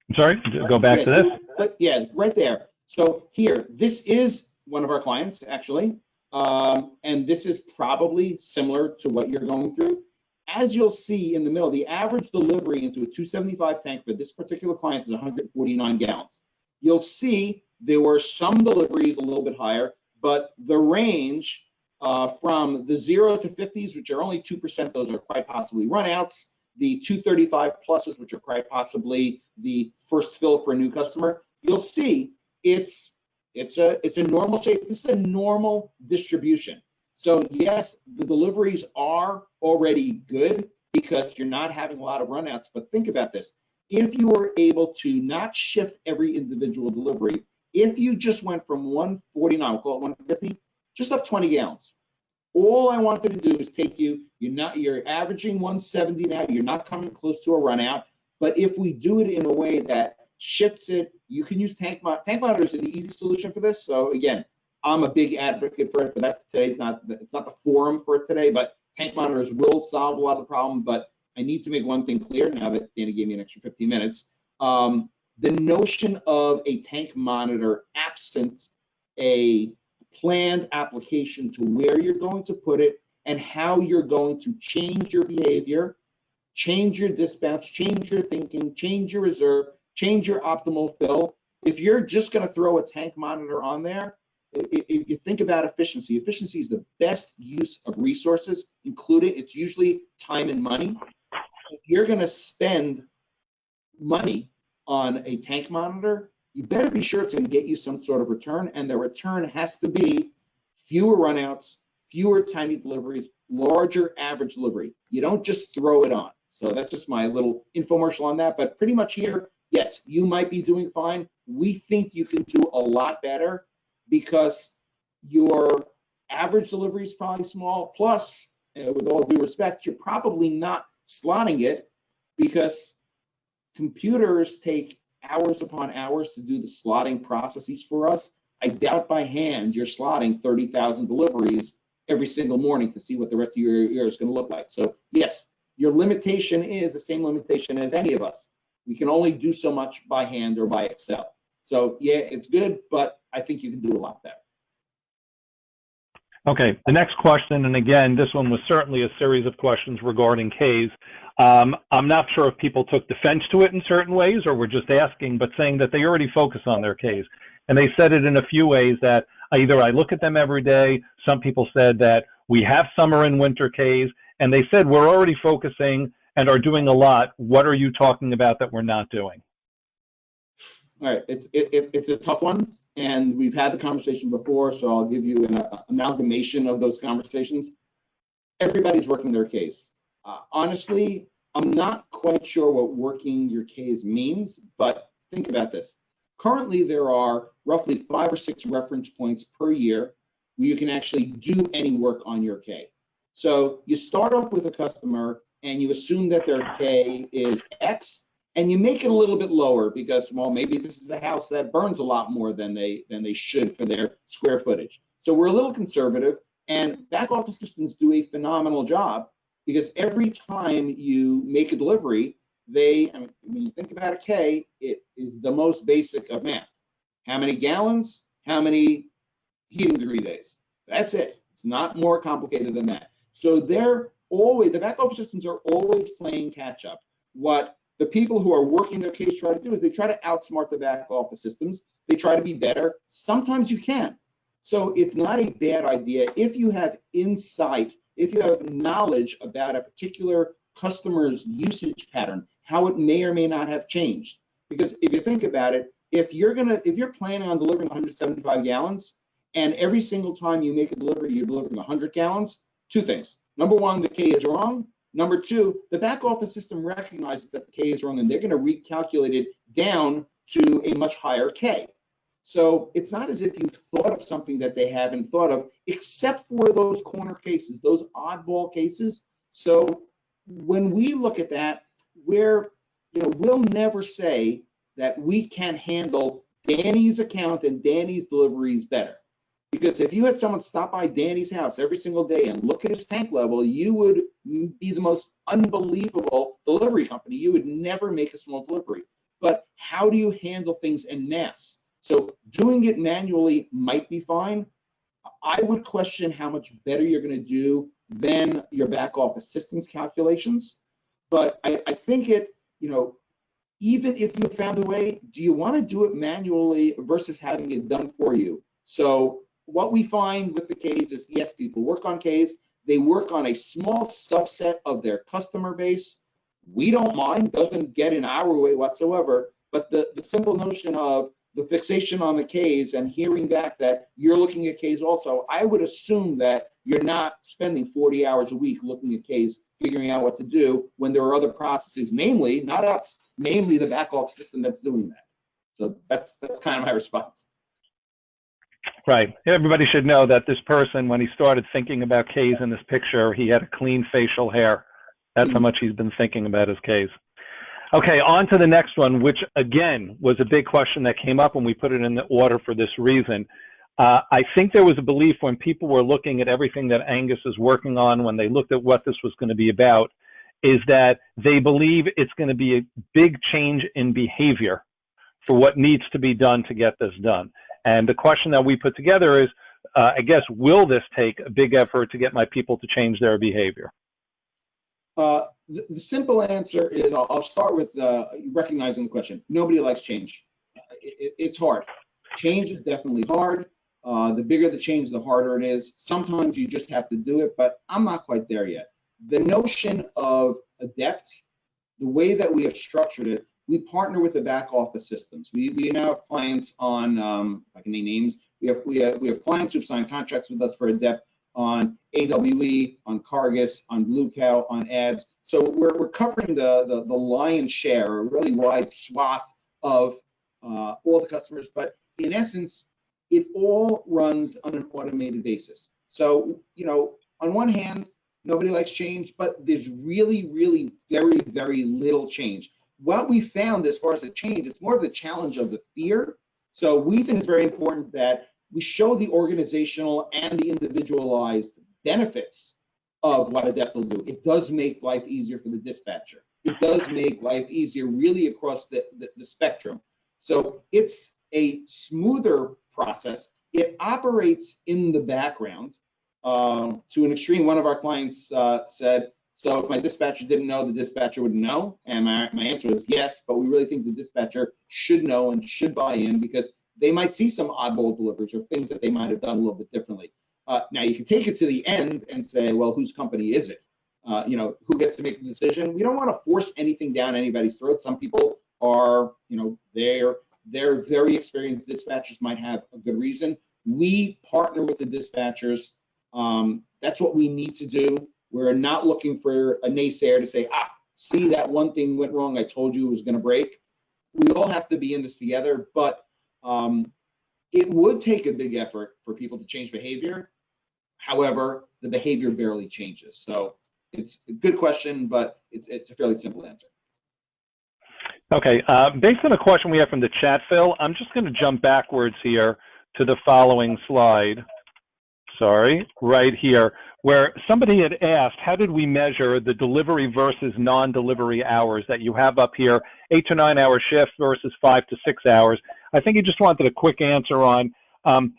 I'm sorry, go back to this. But yeah, right there. So here, this is one of our clients actually, and this is probably similar to what you're going through. As you'll see in the middle, the average delivery into a 275 tank for this particular client is 149 gallons. You'll see there were some deliveries a little bit higher, but the range from the 0 to 50s, which are only 2%, those are quite possibly runouts. The 235 pluses, which are quite possibly the first fill for a new customer. You'll see it's a normal shape. This is a normal distribution. So yes, the deliveries are already good because you're not having a lot of runouts. But think about this. If you were able to not shift every individual delivery, if you just went from 149, we'll call it 150, just up 20 gallons. All I wanted to do is take you, you're averaging 170 now, you're not coming close to a run out. But if we do it in a way that shifts it, you can use tank monitors is an easy solution for this. So again, I'm a big advocate for it, but it's not the forum for it today, but tank monitors will solve a lot of the problem. But I need to make one thing clear now that Danny gave me an extra 15 minutes. The notion of a tank monitor absent a planned application to where you're going to put it and how you're going to change your behavior, change your dispatch, change your thinking, change your reserve, change your optimal fill. If you're just going to throw a tank monitor on there, if you think about efficiency, efficiency is the best use of resources, including it's usually time and money. If you're going to spend money on a tank monitor, you better be sure it's going to get you some sort of return, and the return has to be fewer runouts, fewer tiny deliveries, larger average delivery. You don't just throw it on. So that's just my little infomercial on that. But pretty much here, yes, you might be doing fine. We think you can do a lot better because your average delivery is probably small. Plus, with all due respect, you're probably not slotting it because computers take hours upon hours to do the slotting processes for us. I doubt by hand you're slotting 30,000 deliveries every single morning to see what the rest of your year is going to look like. So yes, your limitation is the same limitation as any of us. We can only do so much by hand or by Excel. So yeah, it's good, but I think you can do a lot better. Okay, the next question, and again, this one was certainly a series of questions regarding Ks. I'm not sure if people took defense to it in certain ways or were just asking, but saying that they already focus on their Ks. And they said it in a few ways that either I look at them every day. Some people said that we have summer and winter Ks, and they said we're already focusing and are doing a lot. What are you talking about that we're not doing? All right, it's a tough one, and we've had the conversation before, so I'll give you an amalgamation of those conversations. Everybody's working their case. Honestly, I'm not quite sure what working your case means, but think about this. Currently, there are roughly 5 or 6 reference points per year where you can actually do any work on your K. So you start off with a customer and you assume that their K is X, and you make it a little bit lower because, well, maybe this is the house that burns a lot more than they should for their square footage. So we're a little conservative, and back office systems do a phenomenal job because every time you make a delivery, when you think about a K, it is the most basic of math. How many gallons? How many heating degree days? That's it. It's not more complicated than that. So the back office systems are always playing catch up. What the people who are working their case try to do is they try to outsmart the back office systems. They try to be better. Sometimes you can. So it's not a bad idea if you have insight, if you have knowledge about a particular customer's usage pattern, how it may or may not have changed. Because if you think about it, if you're planning on delivering 175 gallons, and every single time you make a delivery, you're delivering 100 gallons, 2 things. Number 1, the K is wrong. Number 2, the back office system recognizes that the K is wrong, and they're going to recalculate it down to a much higher K. So it's not as if you've thought of something that they haven't thought of, except for those corner cases, those oddball cases. So when we look at that, we'll never say that we can handle Danny's account and Danny's deliveries better. Because if you had someone stop by Danny's house every single day and look at his tank level, you would be the most unbelievable delivery company. You would never make a small delivery. But how do you handle things en masse? So doing it manually might be fine. I would question how much better you're going to do than your back office systems calculations. But I think even if you found a way, do you want to do it manually versus having it done for you? So what we find with the Ks is, yes, people work on Ks. They work on a small subset of their customer base. We don't mind, doesn't get in our way whatsoever. But the simple notion of the fixation on the Ks and hearing back that you're looking at Ks also, I would assume that you're not spending 40 hours a week looking at Ks, figuring out what to do when there are other processes, namely, not us, namely the back office system that's doing that. So that's kind of my response. Right. Everybody should know that this person, when he started thinking about Ks in this picture, he had a clean facial hair. That's how much he's been thinking about his Ks. Okay, on to the next one, which again was a big question that came up when we put it in the order for this reason. I think there was a belief when people were looking at everything that Angus is working on, when they looked at what this was going to be about, is that they believe it's going to be a big change in behavior for what needs to be done to get this done. And the question that we put together is, I guess, will this take a big effort to get my people to change their behavior? The simple answer is, I'll start with recognizing the question. Nobody likes change. It's hard. Change is definitely hard. The bigger the change, the harder it is. Sometimes you just have to do it, but I'm not quite there yet. The notion of Adept, the way that we have structured it, we partner with the back office systems. We now have clients on, if I can name names, we have clients who've signed contracts with us for Adept on AWE, on Cargus, on Blue Cow, on ads. So we're covering the lion's share, a really wide swath of all the customers. But in essence, it all runs on an automated basis. So, on one hand, nobody likes change, but there's really, really very, very little change. What we found as far as the change, it's more of the challenge of the fear. So we think it's very important that we show the organizational and the individualized benefits of what Adept will do. It does make life easier for the dispatcher. It does make life easier really across the spectrum. So it's a smoother process. It operates in the background to an extreme. One of our clients said, so if my dispatcher didn't know, the dispatcher would know. And my answer is yes, but we really think the dispatcher should know and should buy in, because they might see some oddball deliveries or things that they might have done a little bit differently. Now you can take it to the end and say, well, whose company is it? Who gets to make the decision? We don't want to force anything down anybody's throat. Some people are, they're very experienced dispatchers, might have a good reason. We partner with the dispatchers. That's what we need to do. We're not looking for a naysayer to say, see, that one thing went wrong. I told you it was going to break. We all have to be in this together, but it would take a big effort for people to change behavior. However, the behavior barely changes. So it's a good question, but it's a fairly simple answer. Okay, based on a question we have from the chat, Phil, I'm just going to jump backwards here to the following slide. Sorry, right here, where somebody had asked, how did we measure the delivery versus non-delivery hours that you have up here, 8 to 9 hour shift versus 5 to 6 hours? I think you just wanted a quick answer on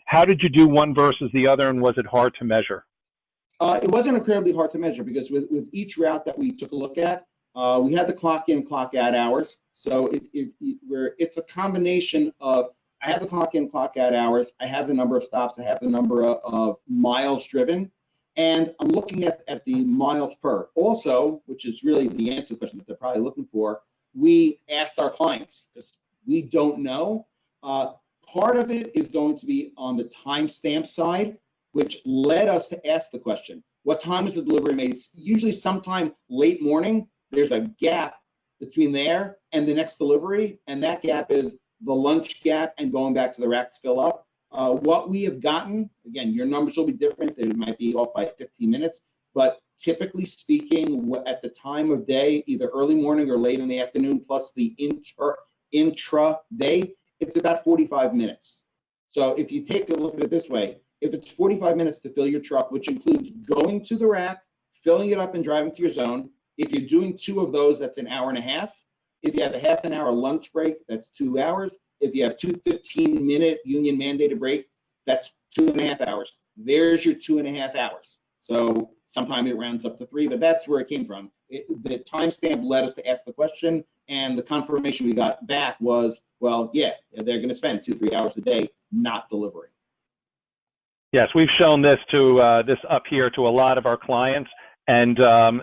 how did you do one versus the other, and was it hard to measure? It wasn't incredibly hard to measure because with each route that we took a look at, we had the clock in, clock out hours. So it's a combination of, I have the clock in, clock out hours, I have the number of stops, I have the number of miles driven, and I'm looking at the miles per. Also, which is really the answer to the question that they're probably looking for, we asked our clients because we don't know. Part of it is going to be on the timestamp side, which led us to ask the question, what time is the delivery made? Usually sometime late morning. There's a gap between there and the next delivery, and that gap is the lunch gap and going back to the rack to fill up. What we have gotten, again, your numbers will be different. They might be off by 15 minutes, but typically speaking, at the time of day, either early morning or late in the afternoon, plus the intra-day, it's about 45 minutes. So if you take a look at it this way, if it's 45 minutes to fill your truck, which includes going to the rack, filling it up and driving to your zone, if you're doing 2 of those, that's an hour and a half. If you have a half an hour lunch break, that's 2 hours. If you have 2 15-minute union mandated break, that's 2.5 hours. There's your 2.5 hours. So sometimes it rounds up to 3, but that's where it came from. The timestamp led us to ask the question, and the confirmation we got back was, well, yeah, they're going to spend 2-3 hours a day not delivering. Yes, we've shown this to this up here to a lot of our clients, and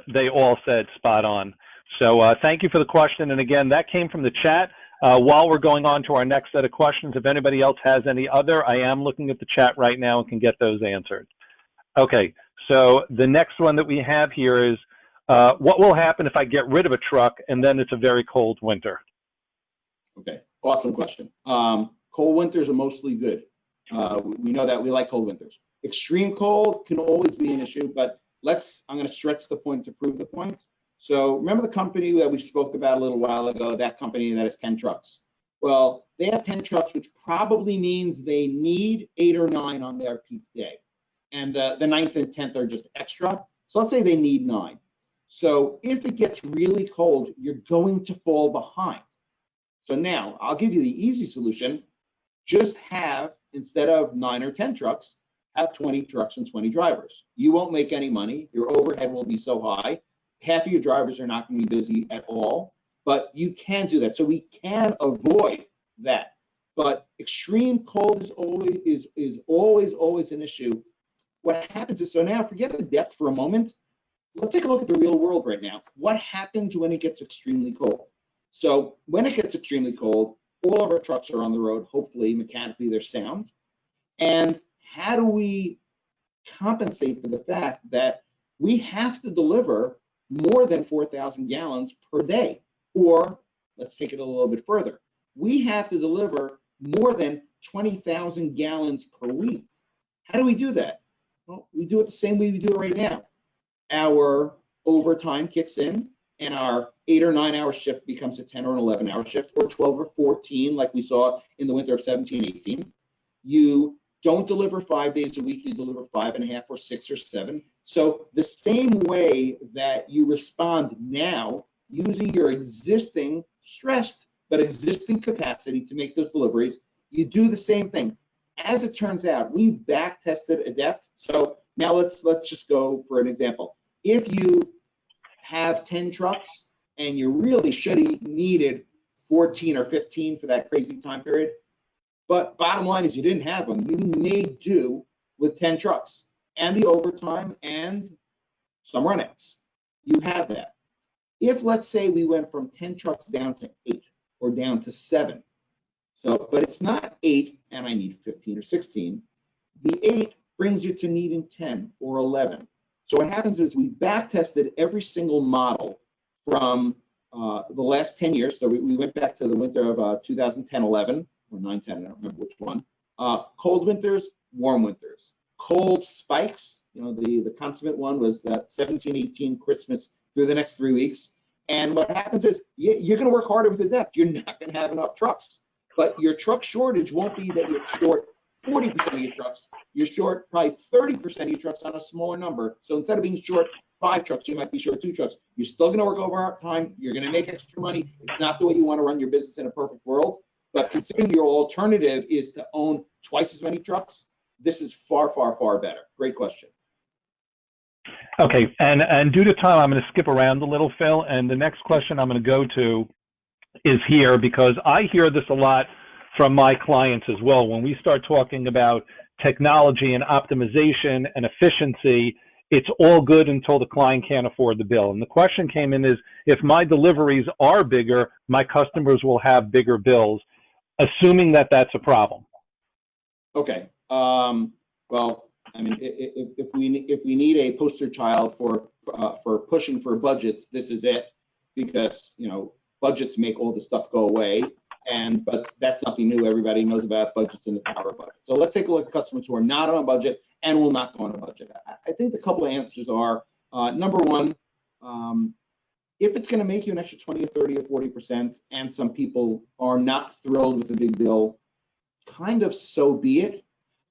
they all said spot on. So thank you for the question. And again, that came from the chat. While we're going on to our next set of questions, if anybody else has any other, I am looking at the chat right now and can get those answered. Okay, so the next one that we have here is, what will happen if I get rid of a truck and then it's a very cold winter? Okay, awesome question. Cold winters are mostly good. We know that we like cold winters. Extreme cold can always be an issue, but I'm going to stretch the point to prove the point. So remember the company that we spoke about a little while ago, that company that has 10 trucks. Well, they have 10 trucks, which probably means they need 8 or 9 on their peak day. And the 9th and 10th are just extra. So let's say they need 9. So if it gets really cold, you're going to fall behind. So now I'll give you the easy solution. Just have, instead of 9 or 10 trucks, have 20 trucks and 20 drivers. You won't make any money. Your overhead will be so high. Half of your drivers are not going to be busy at all, but you can do that. So we can avoid that. But extreme cold is always an issue. What happens is, so now forget the depth for a moment. Let's take a look at the real world right now. What happens when it gets extremely cold? So when it gets extremely cold, all of our trucks are on the road. Hopefully, mechanically, they're sound. And how do we compensate for the fact that we have to deliver more than 4,000 gallons per day? Or let's take it a little bit further. We have to deliver more than 20,000 gallons per week. How do we do that? Well, we do it the same way we do it right now. Our overtime kicks in, and our 8 or 9 hour shift becomes a 10 or an 11 hour shift, or 12 or 14, like we saw in the winter of 17, 18. You don't deliver 5 days a week, you deliver 5.5 or 6 or 7. So the same way that you respond now, using your existing stressed but existing capacity to make those deliveries, you do the same thing. As it turns out, we've back tested Adept. So now let's just go for an example. If you have 10 trucks and you really should have needed 14 or 15 for that crazy time period, But bottom line is you didn't have them. You made do with 10 trucks and the overtime and some runouts. You have that. If, let's say, we went from 10 trucks down to 8 or down to 7, so, but it's not 8 and I need 15 or 16, the 8 brings you to needing 10 or 11. So what happens is we back tested every single model from the last 10 years. So we went back to the winter of 2010-11 or 9-10, I don't remember which one. Cold winters, warm winters. Cold spikes, the consummate one was that 17-18 Christmas through the next 3 weeks. And what happens is you're going to work harder with the depth. You're not going to have enough trucks. But your truck shortage won't be that you're short 40% of your trucks. You're short probably 30% of your trucks on a smaller number. So instead of being short 5 trucks, you might be short 2 trucks. You're still going to work overtime. You're going to make extra money. It's not the way you want to run your business in a perfect world. But considering your alternative is to own twice as many trucks, this is far, far, far better. Great question. Okay, and due to time, I'm going to skip around a little, Phil, and the next question I'm going to go to is here because I hear this a lot from my clients as well. When we start talking about technology and optimization and efficiency, it's all good until the client can't afford the bill. And the question came in is, if my deliveries are bigger, my customers will have bigger bills, assuming that that's a problem. Okay. Well, I mean, if we need a poster child for pushing for budgets, this is it, because budgets make all the stuff go away, but that's nothing new. Everybody knows about budgets and the power of budget. So let's take a look at customers who are not on a budget and will not go on a budget. I think the couple of answers are, number one, if it's going to make you an extra 20 or 30 or 40%, and some people are not thrilled with the big bill, kind of so be it.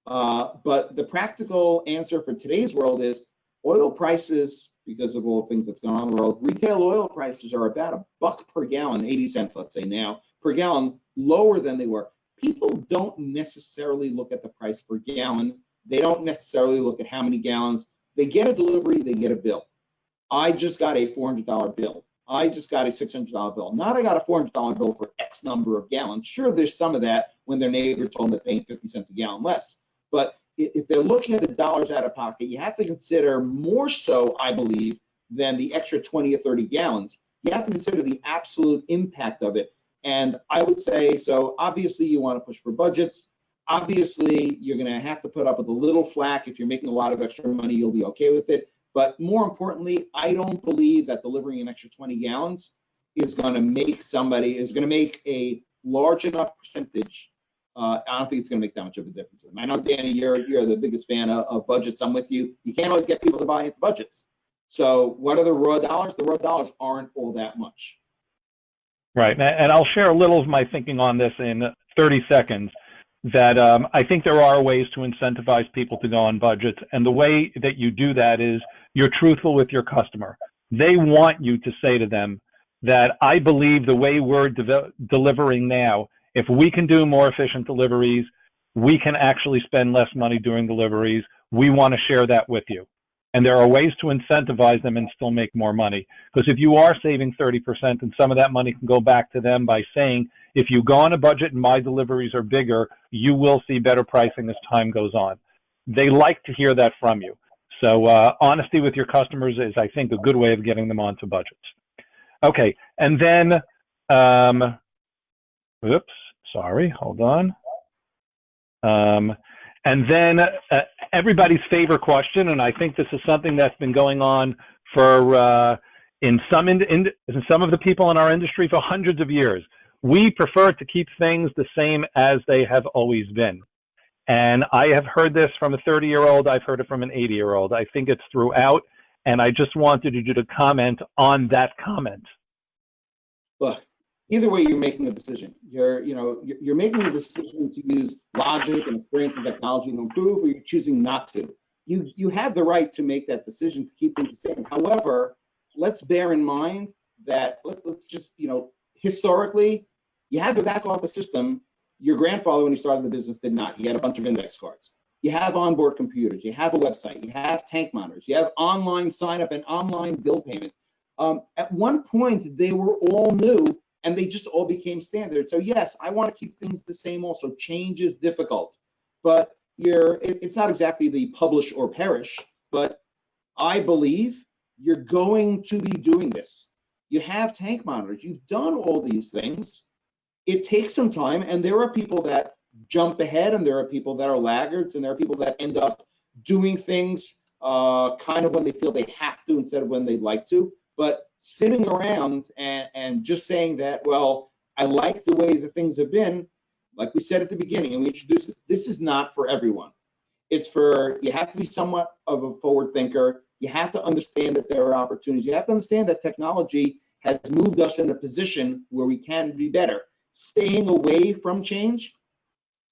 But the practical answer for today's world is oil prices, because of all the things that's going on in the world, retail oil prices are about $1 per gallon, 80 cents, let's say now, per gallon, lower than they were. People don't necessarily look at the price per gallon. They don't necessarily look at how many gallons. They get a delivery, they get a bill. I just got a $400 bill. I just got a $600 bill. Not I got a $400 bill for X number of gallons. Sure, there's some of that when their neighbor told them they're paying 50 cents a gallon less. But if they're looking at the dollars out of pocket, you have to consider more so, I believe, than the extra 20 or 30 gallons. You have to consider the absolute impact of it. And I would say, so obviously you want to push for budgets. Obviously, you're going to have to put up with a little flack. If you're making a lot of extra money, you'll be okay with it. But more importantly, I don't believe that delivering an extra 20 gallons is going to make a large enough percentage. I don't think it's going to make that much of a difference. I know, Danny, you're the biggest fan of budgets. I'm with you. You can't always get people to buy into budgets. So what are the raw dollars? The raw dollars aren't all that much. Right, and I'll share a little of my thinking on this in 30 seconds, that I think there are ways to incentivize people to go on budgets, and the way that you do that is you're truthful with your customer. They want you to say to them that I believe the way we're delivering now, if we can do more efficient deliveries, we can actually spend less money doing deliveries. We want to share that with you. And there are ways to incentivize them and still make more money. Because if you are saving 30%, and some of that money can go back to them by saying, if you go on a budget and my deliveries are bigger, you will see better pricing as time goes on. They like to hear that from you. So honesty with your customers is, I think, a good way of getting them onto budgets. Okay, and then, oops, sorry, hold on. And then everybody's favorite question, and I think this is something that's been going on for in some of the people in our industry for hundreds of years. We prefer to keep things the same as they have always been. And I have heard this from a 30-year-old. I've heard it from an 80-year-old. I think it's throughout, and I just wanted you to comment on that comment. Look, either way, you're making a decision. You're making a decision to use logic and experience and technology to improve, or you're choosing not to. You have the right to make that decision to keep things the same. However, let's bear in mind that let's just, historically, you have a back office system. Your grandfather, when he started the business, did not. He had a bunch of index cards. You have onboard computers. You have a website. You have tank monitors. You have online sign up and online bill payment. At one point, they were all new, and they just all became standard. So yes, I want to keep things the same also. Change is difficult, but it's not exactly the publish or perish, but I believe you're going to be doing this. You have tank monitors, you've done all these things. It takes some time, and there are people that jump ahead, and there are people that are laggards, and there are people that end up doing things kind of when they feel they have to instead of when they'd like to. But sitting around and just saying that, well, I like the way the things have been, like we said at the beginning, and we introduced this is not for everyone. It's for, you have to be somewhat of a forward thinker. You have to understand that there are opportunities. You have to understand that technology has moved us in a position where we can be better. Staying away from change,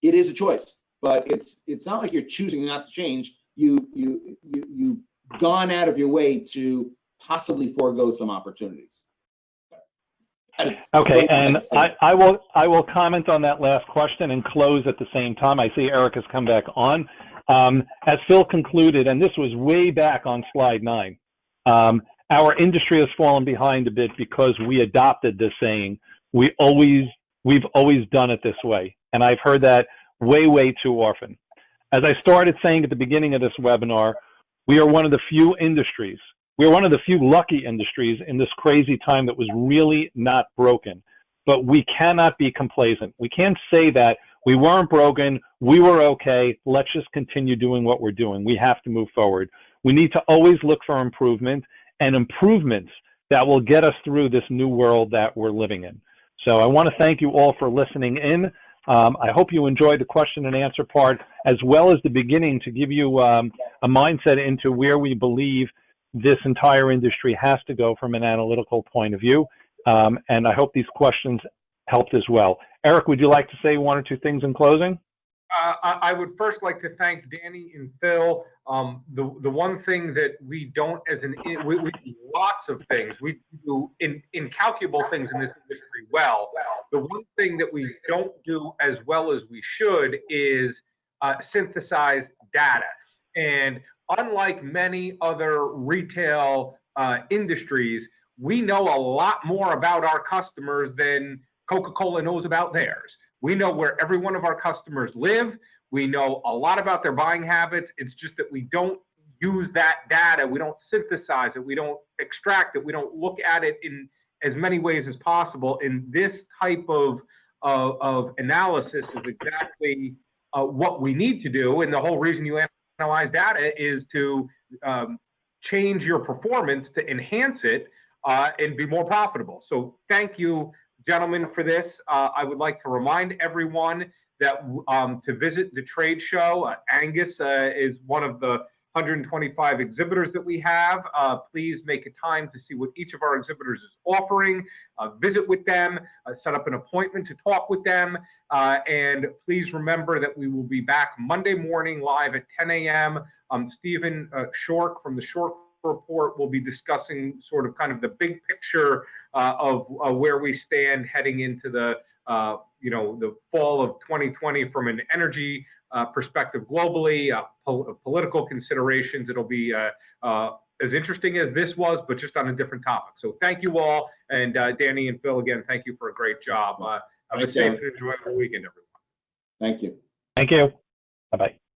it is a choice, but it's not like you're choosing not to change. You've gone out of your way to possibly forego some opportunities. Okay, and I will comment on that last question and close at the same time. I see Eric has come back on. As Phil concluded, and this was way back on slide 9, our industry has fallen behind a bit because we adopted this saying, we've always done it this way. And I've heard that way too often. As I started saying at the beginning of this webinar, we are one of the few industries, we are one of the few lucky industries in this crazy time that was really not broken. But we cannot be complacent. We can't say that we weren't broken, we were okay, let's just continue doing what we're doing. We have to move forward. We need to always look for improvement and improvements that will get us through this new world that we're living in. So I want to thank you all for listening in. I hope you enjoyed the question and answer part, as well as the beginning to give you a mindset into where we believe this entire industry has to go from an analytical point of view. And I hope these questions helped as well. Eric, would you like to say one or two things in closing? I would first like to thank Danny and Phil. The one thing that we don't, we do lots of things. We do incalculable things in this industry well. The one thing that we don't do as well as we should is synthesize data. And unlike many other retail industries, we know a lot more about our customers than Coca-Cola knows about theirs. We know where every one of our customers live. We know a lot about their buying habits. It's just that we don't use that data. We don't synthesize it. We don't extract it. We don't look at it in as many ways as possible. And this type of analysis is exactly what we need to do. And the whole reason you analyze data is to change your performance, to enhance it, and be more profitable. So thank you, gentlemen, for this. I would like to remind everyone that to visit the trade show. Angus is one of the 125 exhibitors that we have. Please make a time to see what each of our exhibitors is offering, visit with them, set up an appointment to talk with them, and please remember that we will be back Monday morning live at 10 a.m. Stephen Shork from the Shork Report will be discussing sort of kind of the big picture of where we stand heading into the the fall of 2020 from an energy perspective globally, political considerations. It'll be as interesting as this was, but just on a different topic. So thank you all, and Danny and Phil, again, thank you for a great job. Have a safe and enjoyable weekend, everyone. Thank you. Thank you. Bye-bye.